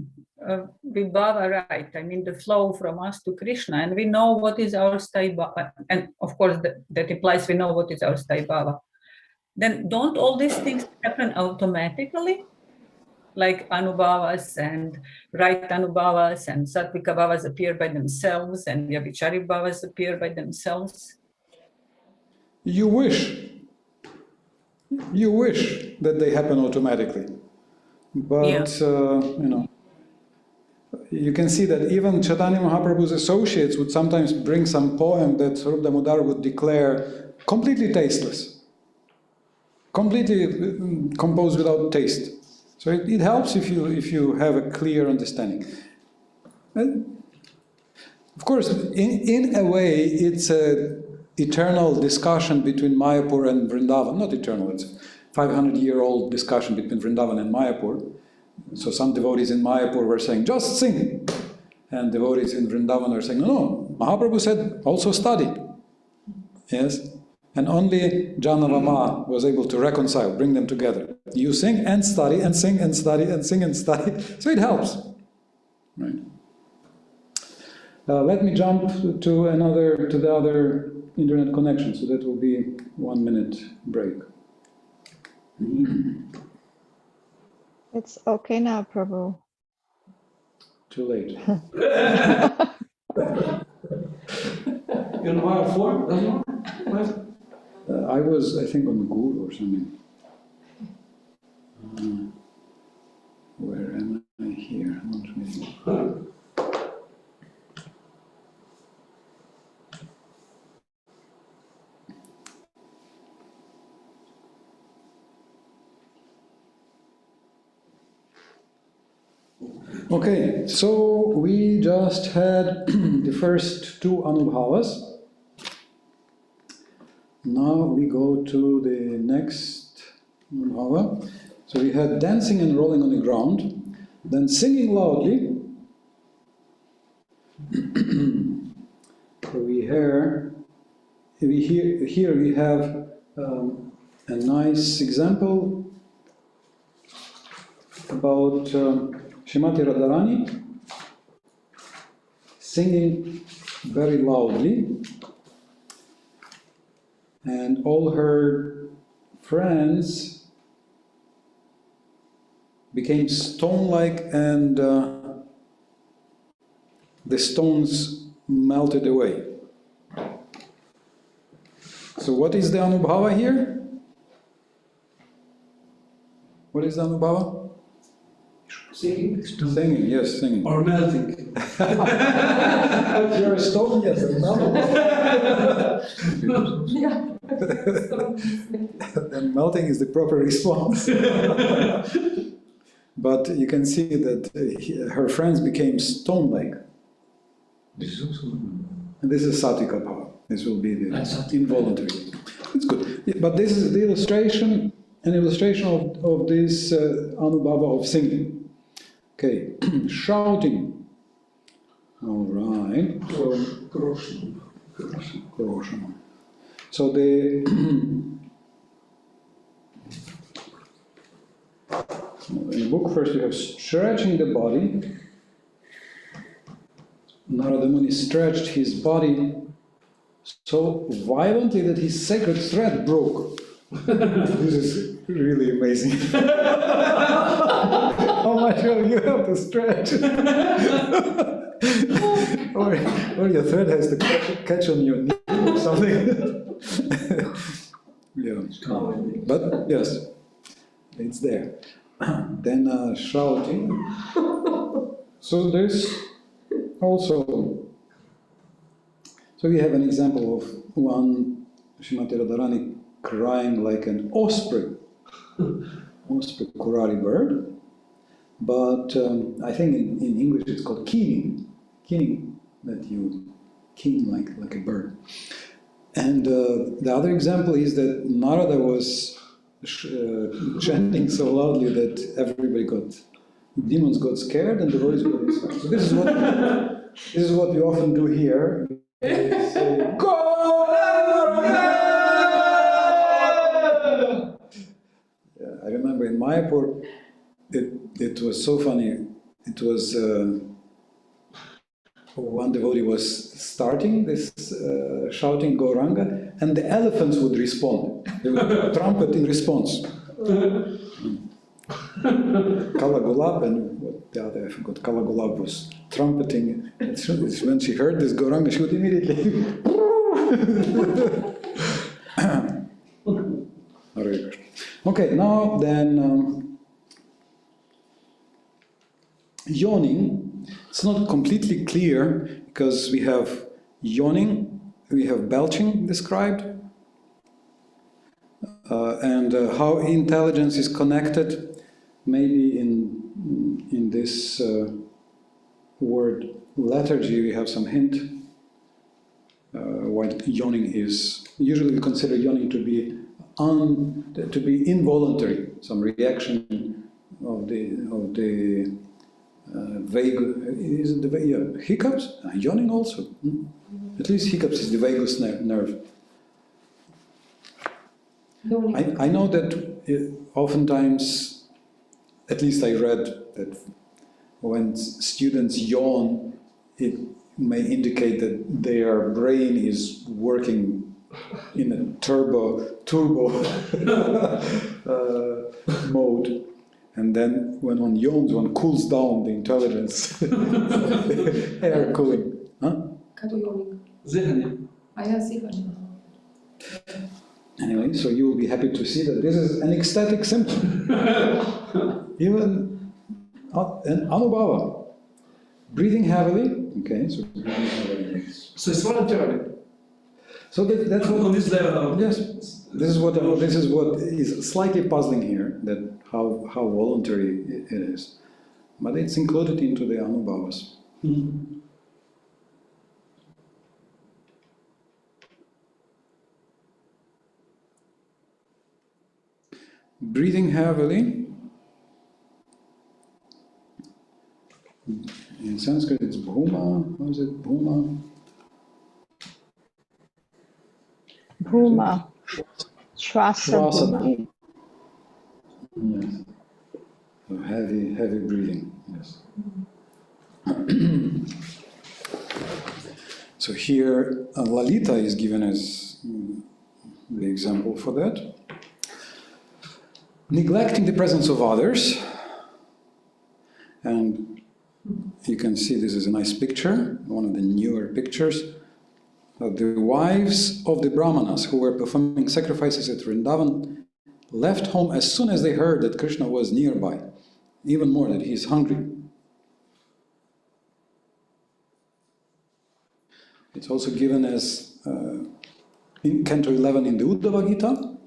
vibhava right, I mean the flow from us to Krishna, and we know what is our sthai bhava, and of course that implies we know what is our sthai bhava, then don't all these things happen automatically? Like anubhavas and right anubhavas and sattvika bhavas appear by themselves and vyabhichari bhavas appear by themselves? You wish that they happen automatically, but you can see that even Chaitanya Mahaprabhu's associates would sometimes bring some poem that Swarup Damodar would declare completely tasteless, completely composed without taste. So it helps if you have a clear understanding. And of course, in a way, it's an eternal discussion between Mayapur and Vrindavan. Not eternal, it's 500-year-old discussion between Vrindavan and Mayapur. So some devotees in Mayapur were saying, just sing. And devotees in Vrindavan are saying, no, Mahaprabhu said, also study. Yes? And only Janavama was able to reconcile, bring them together. You sing and study and sing and study and sing and study, so it helps. Right. Let me jump to the other internet connection, so that will be 1 minute break. It's okay now, Prabhu. Too late. You know how for? Doesn't work? I was, I think, on the Google or something. Where am I here? Launch meeting. Okay, so we just had the first two Anubhavas. Now we go to the next Anubhava. So we had dancing and rolling on the ground, then singing loudly. Here we have a nice example about Srimati Radharani singing very loudly, and all her friends became stone-like, and the stones melted away. So what is the Anubhava here? What is the Anubhava? Singing? Singing, yes, singing. Or melting? You're a stone, yes. Yeah. Then melting is the proper response. But you can see that her friends became stone-like. This is also And this is Satvika power. This will be the That's Satvika. involuntary. It's good. But this is the illustration, an illustration of this Anubhava of singing. Okay, shouting. All right. Kroshana. So the in the book first you have stretching the body. Narada Muni stretched his body so violently that his sacred thread broke. This is really amazing. How much will you have to stretch? or your thread has to catch on your knee or something. Yeah. But yes, it's there. Then shouting. So this also. So we have an example of one Srimati Radharani crying like an osprey, Kurari bird. But I think in English it's called keening, that you keen like a bird. And the other example is that Narada was chanting so loudly that everybody demons got scared and the devotees got inspired. So this is what we often do here. We say, "Go!" I remember in Mayapur, it was so funny. It was one devotee was starting this shouting Gauranga, and the elephants would respond. They would trumpet in response. Kala Gulab and what the other, I forgot, Kala Gulab was trumpeting. It's when she heard this Gauranga, she would immediately. Okay, now then yawning. It's not completely clear because we have yawning, we have belching described, and how intelligence is connected. Maybe in this word lethargy we have some hint. What yawning is. Usually we consider yawning to be involuntary, some reaction of the vague, is it the hiccups? Yawning also. At least hiccups is the vagus nerve. I know that oftentimes, at least I read that when students yawn, it may indicate that their brain is working in a turbo mode. And then when one yawns, one cools down the intelligence. Air cooling. Huh? ذهني. Anyway, so you will be happy to see that this is an ecstatic symptom. Even an anubhava. Breathing heavily. Okay, so breathing heavily. So it's voluntary. So that's what On this level. yes. This is what is slightly puzzling here. That how voluntary it is, but it's included into the anubhavas. Breathing heavily. In Sanskrit, it's bhuma. How is it? Bhuma. Bhuma. Shwasa bhuma. Yes. So heavy breathing. Yes. So here, Lalita is given as the example for that. Neglecting the presence of others, and you can see this is a nice picture, one of the newer pictures. The wives of the Brahmanas who were performing sacrifices at Vrindavan left home as soon as they heard that Krishna was nearby, even more that he is hungry. It's also given as in Canto 11 in the Uddhava Gita.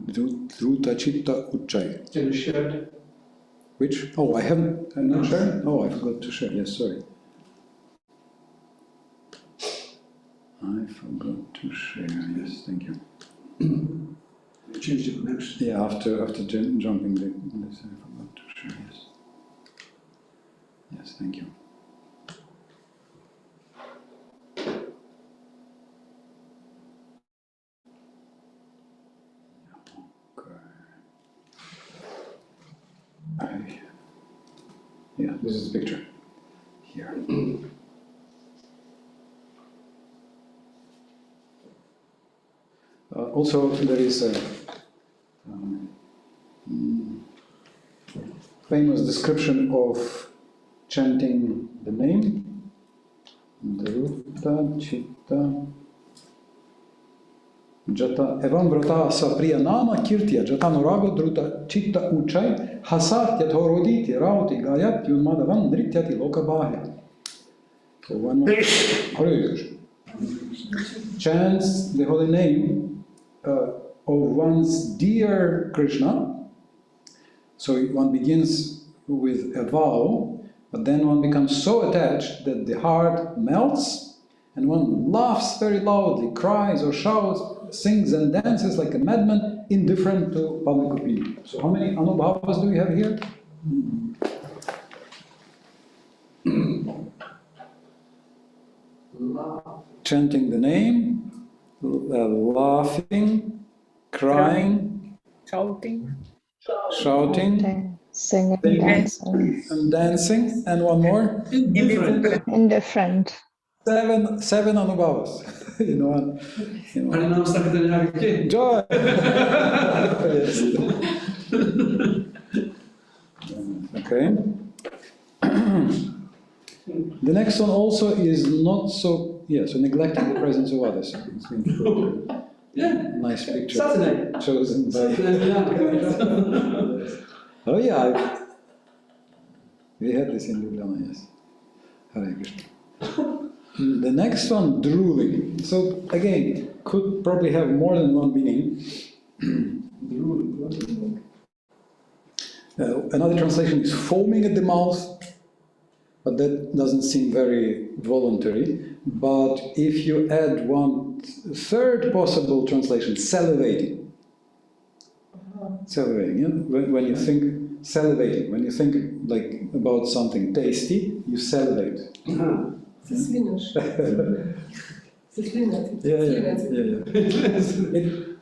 Dhruta Chitta Uchai. Can you share it? Which? Oh, I'm not sharing? Oh, I forgot to share. Yes, sorry. I forgot to share. Yes, thank you. Change the connection. Yeah, after jumping this, I forgot to share. Yes. Yes, thank you. Yeah, this is the picture here. Also, there is a famous description of chanting the name. Dhruta Chitta Jata Evam Vrata Sapriya Nama Kirtya Jatanurago Dhruta Chitta Uchai Hasatya Thoroditi Rauti Gayat Yunmadavan Nrityati Lokabhaya. So one chants the holy name of one's dear Krishna. So one begins with a vow, but then one becomes so attached that the heart melts and one laughs very loudly, cries or shouts, sings and dances like a madman, indifferent to public opinion. So how many anubhavas do we have here? Chanting the name, laughing, crying, shouting, singing, and dancing, and one more? Indifferent. Seven anubhavas in one. Joy! Yes. Okay. The next one also is not so, so neglecting the presence of others. It's been nice picture. Saturday. Chosen by... Oh yeah, we had this in Ljubljana, yes. Hare Krishna. The next one, drooling. So again, could probably have more than one meaning. Another translation is foaming at the mouth, but that doesn't seem very voluntary. But if you add one third possible translation, salivating. Salivating, yeah? When you think salivating, when you think like about something tasty, you salivate.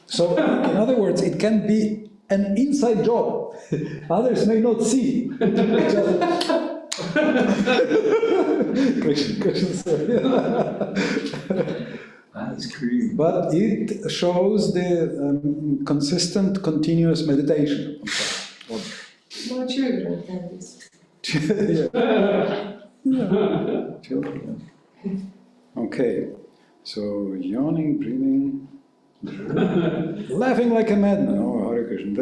So, in other words, it can be an inside job. Others may not see. That's great. But it shows the consistent, continuous meditation. More children have this. Children. Okay, so yawning, breathing, laughing like a madman. Oh, Hare Krishna,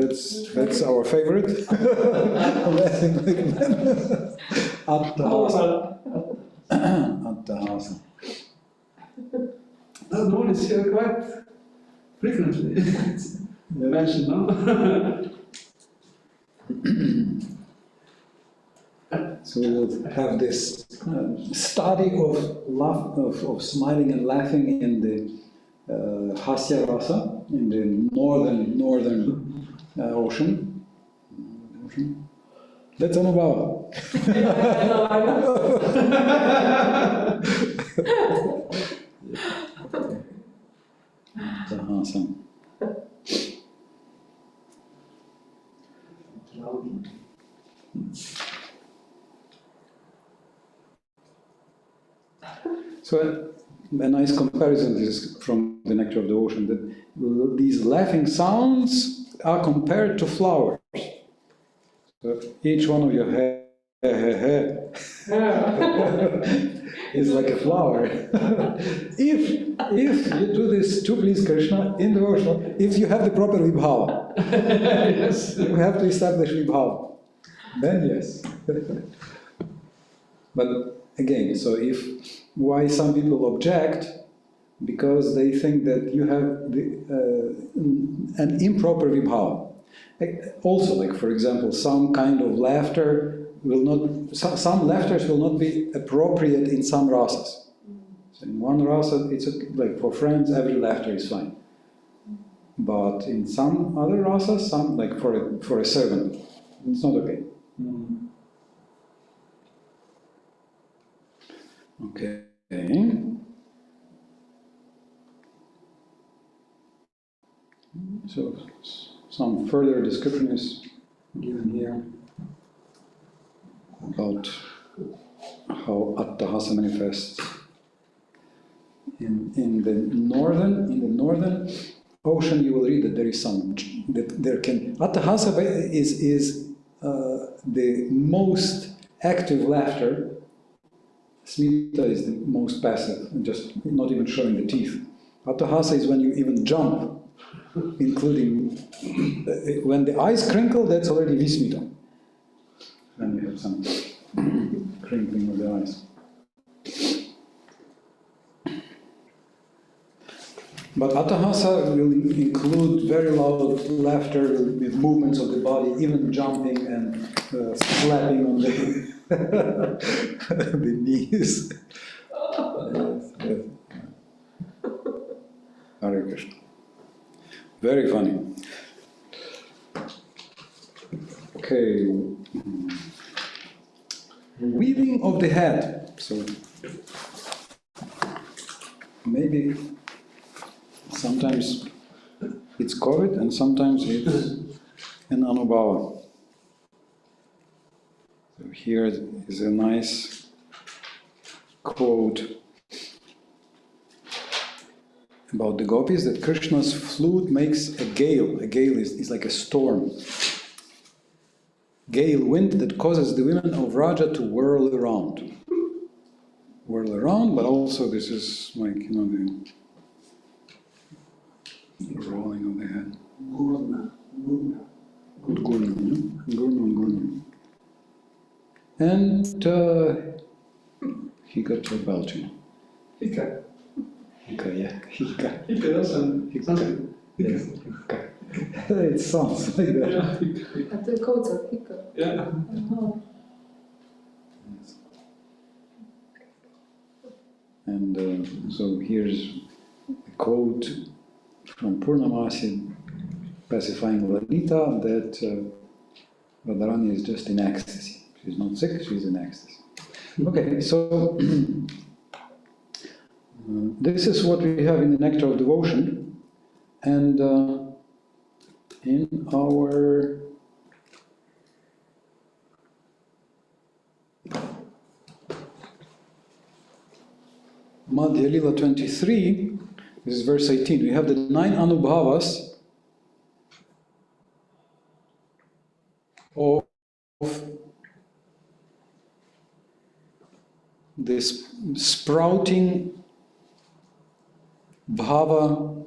that's our favorite. Laughing like a madman. Attahasa. Attahasa. That one is here quite frequently. Mentioned, no? So we will have this study of smiling and laughing in the Hasya Rasa, in the northern ocean. That's Anubhava. Tahasa. So a nice comparison is from the Nectar of the Ocean, that these laughing sounds are compared to flowers. So each one of your is like a flower. If you do this to please Krishna in the ocean, if you have the proper vibhava, Yes. you have to establish vibhava. Then yes. But again, so why some people object? Because they think that you have an improper vibhava. Also, like for example, some kind of laughter will not, some laughters will not be appropriate in some rasas. So in one rasa, it's like for friends, every laughter is fine. But in some other rasas, some like for a servant, it's not okay. Okay. So some further description is given here about how Attahasa manifests in the northern ocean. You will read that there is Attahasa is the most active laughter. Smita is the most passive, just not even showing the teeth. Attahasa is when you even jump, including when the eyes crinkle, that's already Vismita. Then you have some crinkling of the eyes. But Attahasa will include very loud laughter with movements of the body, even jumping and slapping on the knees. Yes. Hare Krishna. Very funny. Okay. Weaving of the head. So maybe sometimes it's COVID and sometimes it's an Anubhava. So here is a nice quote about the gopis, that Krishna's flute makes a gale. A gale is like a storm. Gale wind that causes the women of Raja to whirl around. Whirl around, but also this is like, the rolling of the head. Gurna. And he got to belching. Hika. Hika, yeah. Hika. Hika also. Hika. Yes. Hika. It sounds like that. Yeah. At the coats of hiccup. Yeah. And so here's a quote from Purnamasi pacifying Lalita that Radharani is just in ecstasy. She's not sick, she's in ecstasy. Okay, so This is what we have in the Nectar of Devotion, and in our Madhya Lila 23, this is verse 18, we have the 9 Anubhavas of this sprouting bhava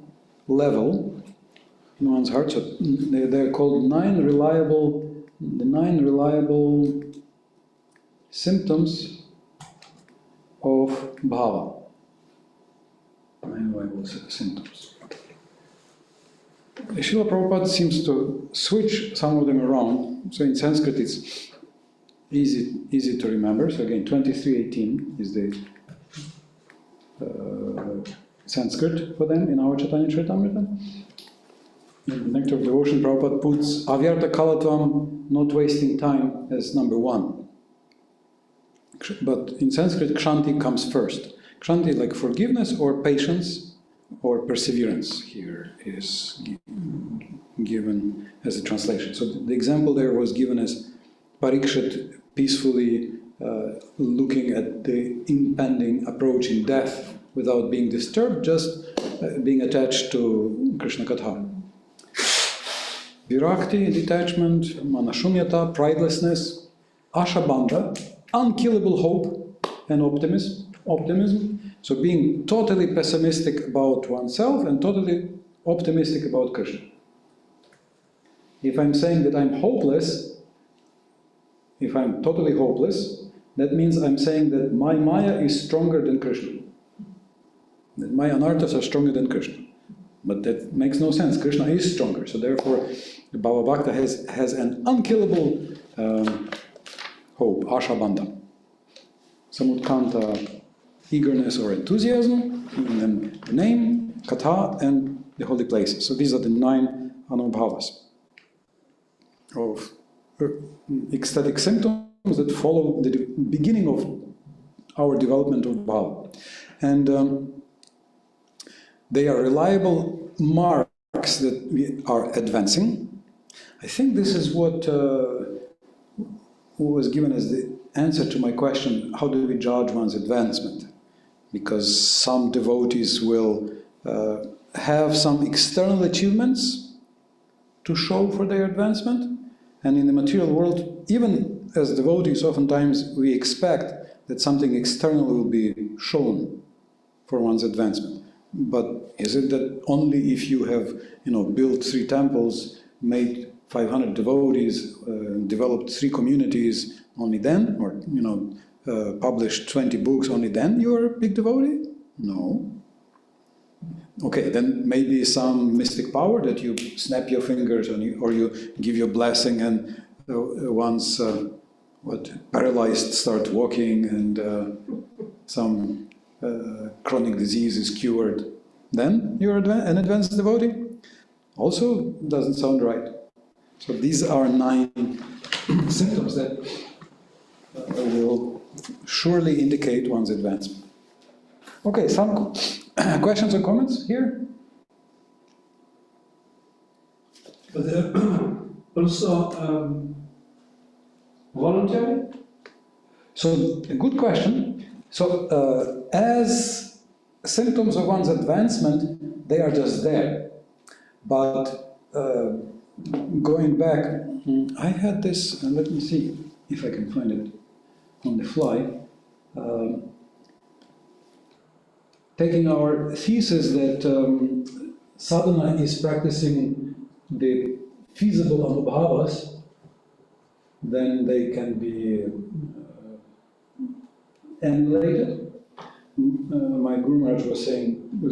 level in one's heart. So they're called the 9 reliable symptoms of bhava. 9 reliable symptoms. Srila Prabhupada seems to switch some of them around. So in Sanskrit it's easy to remember. So again, 2318 is the Sanskrit for them in our Chaitanya Charitamrita. In the Nectar of Devotion, Prabhupada puts Avyarta Kalatvam, not wasting time, as number 1. But in Sanskrit, Kshanti comes first. Kshanti, like forgiveness or patience or perseverance, here is given as a translation. So the example there was given as Parikshit peacefully looking at the impending approaching death without being disturbed, just being attached to Krishna Katha. Virakti, detachment, manashunyata, pridelessness, ashabandha, unkillable hope, and optimism. So being totally pessimistic about oneself and totally optimistic about Krishna. If I'm saying that I'm hopeless, if I'm totally hopeless, that means I'm saying that my Maya is stronger than Krishna. That my anarthas are stronger than Krishna. But that makes no sense. Krishna is stronger. So therefore, the Bhava Bhakta has an unkillable hope, ashabandha. Samudkanta, eagerness or enthusiasm, and then the name, katha, and the holy places. So these are the 9 anubhavas of ecstatic symptoms that follow the beginning of our development of bhava. And they are reliable marks that we are advancing. I think this is what was given as the answer to my question, how do we judge one's advancement? Because some devotees will have some external achievements to show for their advancement, and in the material world, even as devotees, oftentimes we expect that something external will be shown for one's advancement. But is it that only if you have, built 3 temples, made 500 devotees, developed 3 communities, only then, or published 20 books, only then you are a big devotee? No. Okay, then maybe some mystic power that you snap your fingers or you give your blessing, and once paralyzed start walking, and some chronic disease is cured, then you're an advanced devotee? Also doesn't sound right. So these are 9 symptoms that will surely indicate one's advancement. Okay, some questions or comments here? But also voluntary? So, a good question. So, as symptoms of one's advancement, they are just there. But going back, I had this, and let me see if I can find it on the fly. Taking our thesis that sadhana is practicing the feasible anubhavas, then they can be emulated. My Guru Maharaj was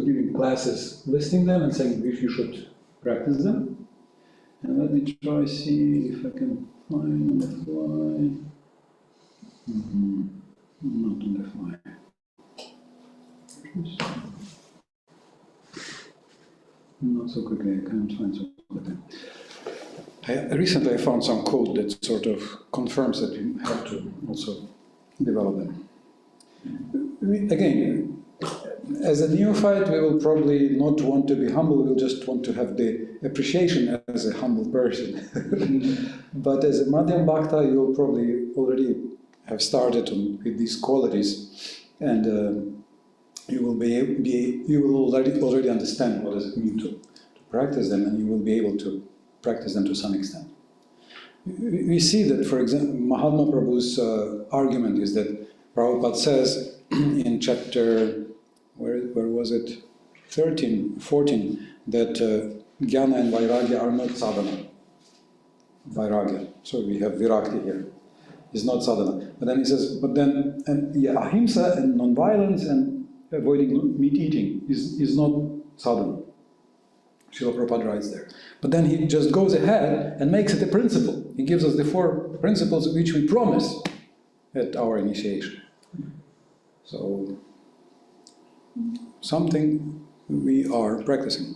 giving classes, listing them and saying if you should practice them. And let me try see if I can find on the fly. Not on the fly. Not so quickly, I can't find so quickly. Recently I found some code that sort of confirms that you have to also develop them. Again, as a neophyte, we will probably not want to be humble, we'll just want to have the appreciation as a humble person. But as a Madhyam Bhakta, you'll probably already have started with these qualities, and you will already understand what does it mean to practice them, and you will be able to practice them to some extent. We see that, for example, Mahatma Prabhu's argument is that Prabhupada says in chapter, where was it, 13, 14, that Jnana and Vairagya are not sadhana. Vairagya, so we have Virakti here, is not sadhana. But then he says, ahimsa and non-violence and avoiding meat eating is not sadhana. Srila Prabhupada writes there. But then he just goes ahead and makes it a principle. He gives us the 4 principles which we promise at our initiation. So, something we are practicing.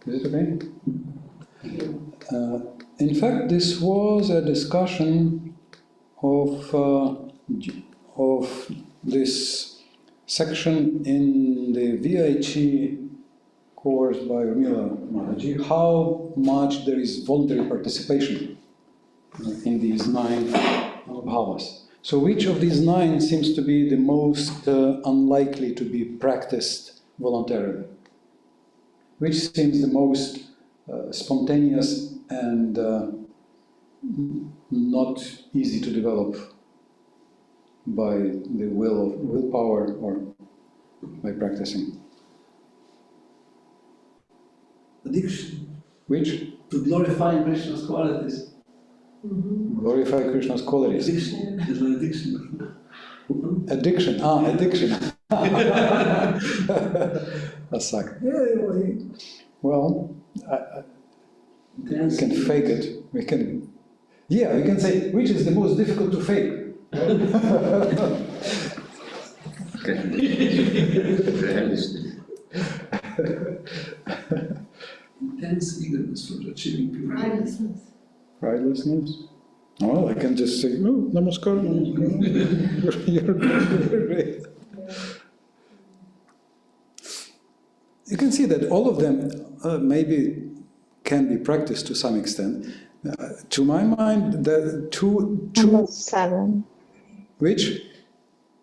Is it okay? In fact, this was a discussion of this section in the VIH course by Urmila Maharaji, how much there is voluntary participation in these 9 bhavas. So which of these 9 seems to be the most unlikely to be practiced voluntarily? Which seems the most spontaneous and not easy to develop by the willpower or by practicing? Addiction. Which? To glorify Krishna's qualities. Glorify Krishna's qualities. Addiction is an addiction. Addiction. Addiction. That's like, well, we can fake it. We can say, which is the most difficult to fake? Intense eagerness for achieving purity. Pridelessness. Well, I can just say, no, namaskar, namaskar. You're great. You can see that all of them maybe can be practiced to some extent. To my mind, the two... Number 7. Which?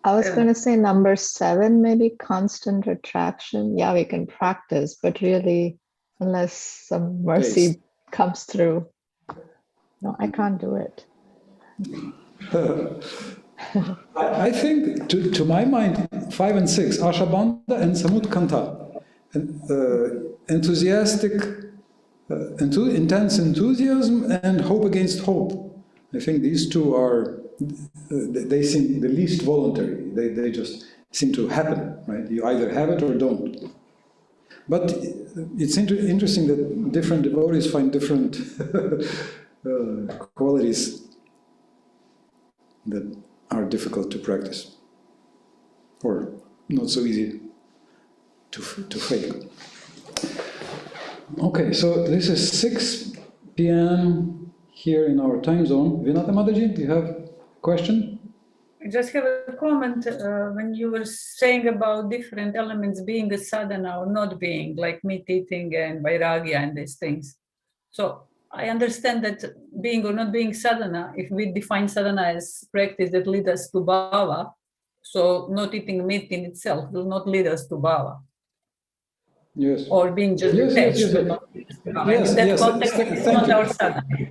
I was going to say number 7, maybe constant attraction. Yeah, we can practice, but really, unless some mercy comes through, no, I can't do it. I think, to my mind, 5 and 6, Ashabandha and Samutkanta, intense enthusiasm and hope against hope. I think these 2 are, they seem the least voluntary. They just seem to happen, right? You either have it or don't. But it's interesting that different devotees find different qualities that are difficult to practice, or not so easy to fake. Okay, so this is 6 p.m. here in our time zone. Vinata Mataji, do you have a question? I just have a comment when you were saying about different elements being a sadhana or not being, like meat eating and vairagya and these things. So I understand that being or not being sadhana, if we define sadhana as practice that leads us to bhava, so not eating meat in itself will not lead us to bhava. Yes. Or being just attached to not. In that context, it's not our sadhana.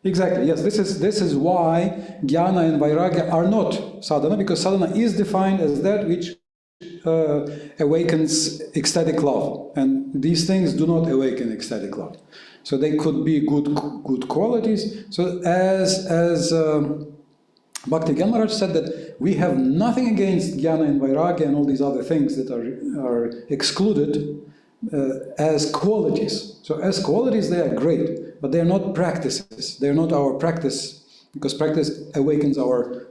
Exactly, yes. This is why jnana and vairagya are not sadhana, because sadhana is defined as that which awakens ecstatic love, and these things do not awaken ecstatic love. So they could be good qualities. So as Bhakti Akademija-Nektar said, that we have nothing against jnana and vairagya and all these other things that are excluded as qualities. So as qualities they are great, but they are not practices. They are not our practice, because practice awakens our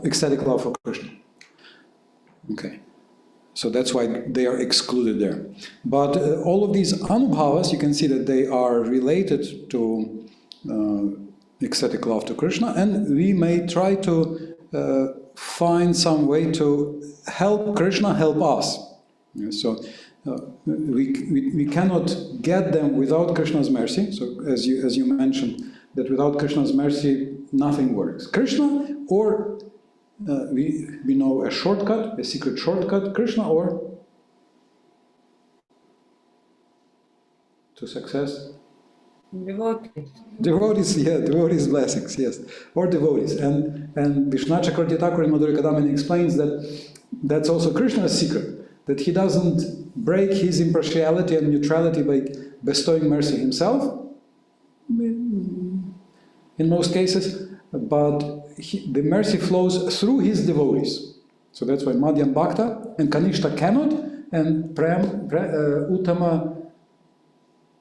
ecstatic love for Krishna. Okay. So that's why they are excluded there. But all of these anubhavas, you can see that they are related to ecstatic love to Krishna, and we may try to find some way to help Krishna help us. Yeah, so we cannot get them without Krishna's mercy. So as you mentioned, that without Krishna's mercy, nothing works. Krishna, or we know a shortcut, a secret shortcut, Krishna, or to success. Devotees. Devotees, yeah, devotees' blessings, yes, or devotees. And Vishnu Chakravarti Thakur in Madhurya Kadamini explains that that's also Krishna's secret, that he doesn't break his impartiality and neutrality by bestowing mercy himself, in most cases, but the mercy flows through his devotees. So that's why Madhyam Bhakta and Kanishta cannot, and Uttama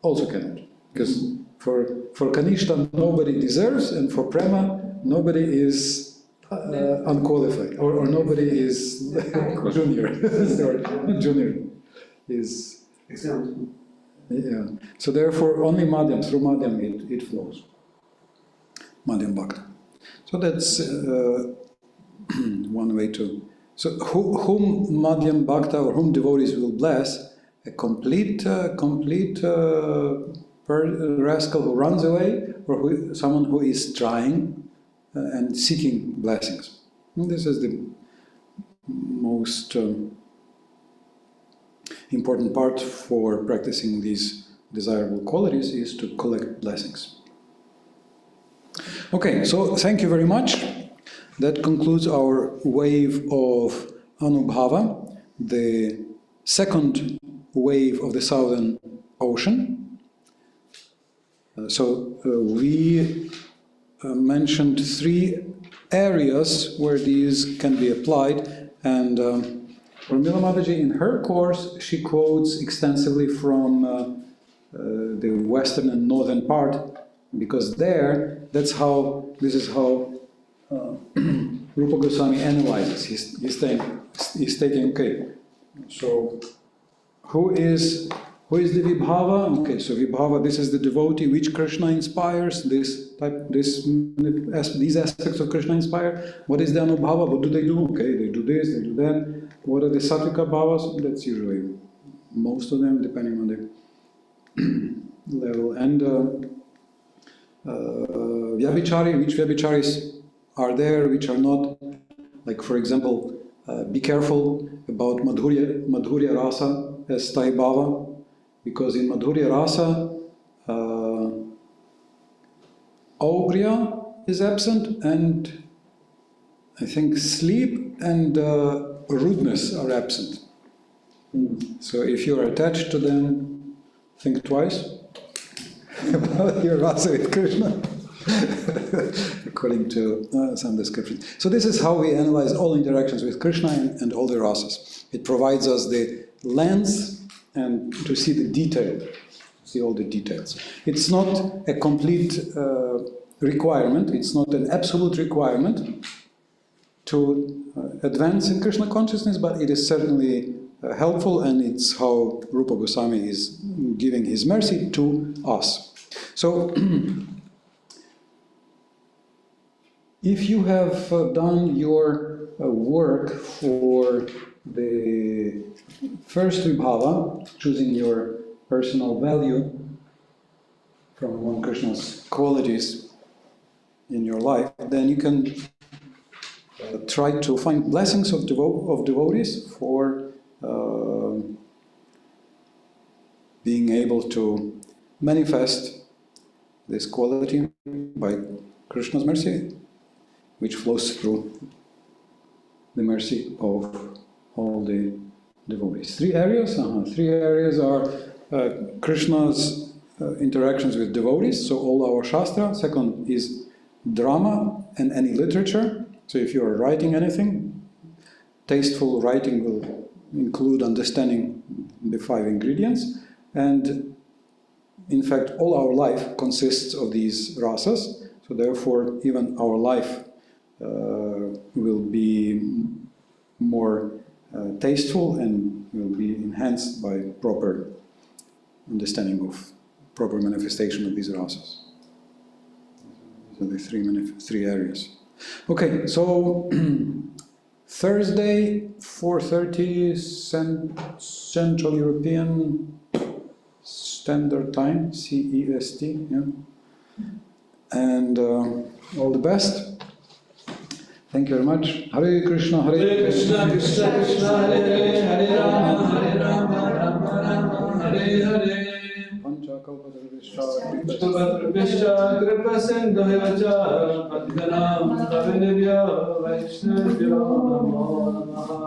also cannot. Because for Kanishta nobody deserves, and for Prema nobody is unqualified, or nobody is junior. Not junior, is Exempt. yeah. So therefore only Madhyam, through Madhyam it flows. Madhyam Bhakta. So that's one way to... So whom Madhyam Bhakta or whom devotees will bless? A complete rascal who runs away, or someone who is trying and seeking blessings. And this is the most important part for practicing these desirable qualities, is to collect blessings. Okay, so thank you very much. That concludes our wave of Anubhava, the second wave of the Southern Ocean. So we mentioned 3 areas where these can be applied, and Urmila Mataji, in her course, she quotes extensively from the western and northern part, because this is how Rupa Goswami analyzes. He's taking, okay, so who is the Vibhava? Okay, so Vibhava, this is the devotee which Krishna inspires, these aspects of Krishna inspire. What is the Anubhava? What do they do? Okay, they do this, they do that. What are the Sattvika Bhavas? That's usually most of them, depending on the level. And Vyabhichari, which Vyabhicharis are there, which are not. Like, for example, be careful about Madhurya Rasa as Sthai Bhava, because in Madhurya Rasa, Augriya is absent, and I think sleep and rudeness are absent. So if you are attached to them, think twice about your rasa with Krishna, according to some descriptions. So this is how we analyze all interactions with Krishna and all the rasas. It provides us the lens and to see the detail, see all the details. It's not a complete requirement, it's not an absolute requirement to advance in Krishna consciousness, but it is certainly helpful, and it's how Rupa Goswami is giving his mercy to us. So, if you have done your work for the first Vibhava, choosing your personal value from among Krishna's qualities in your life, then you can try to find blessings of devotees for being able to manifest this quality by Krishna's mercy, which flows through the mercy of all the devotees. 3 areas? 3 areas are Krishna's interactions with devotees, so all our Shastra. Second is drama and any literature. So if you are writing anything, tasteful writing will include understanding the 5 ingredients. And in fact, all our life consists of these rasas. So therefore, even our life will be more tasteful and will be enhanced by proper understanding of proper manifestation of these rasas. These are the three areas. Okay, so Thursday, 4:30 Central European Standard Time, CEST, yeah. And all the best. Thank you very much. Hare Krishna, Hare Krishna, Krishna Krishna, Hare Hare, Hare Rama, Rama Rama, Hare Hare. Panchakalpatarvishya kripa sindhuvacha patitanam pavanebhyo vaishnavyo namo namaha.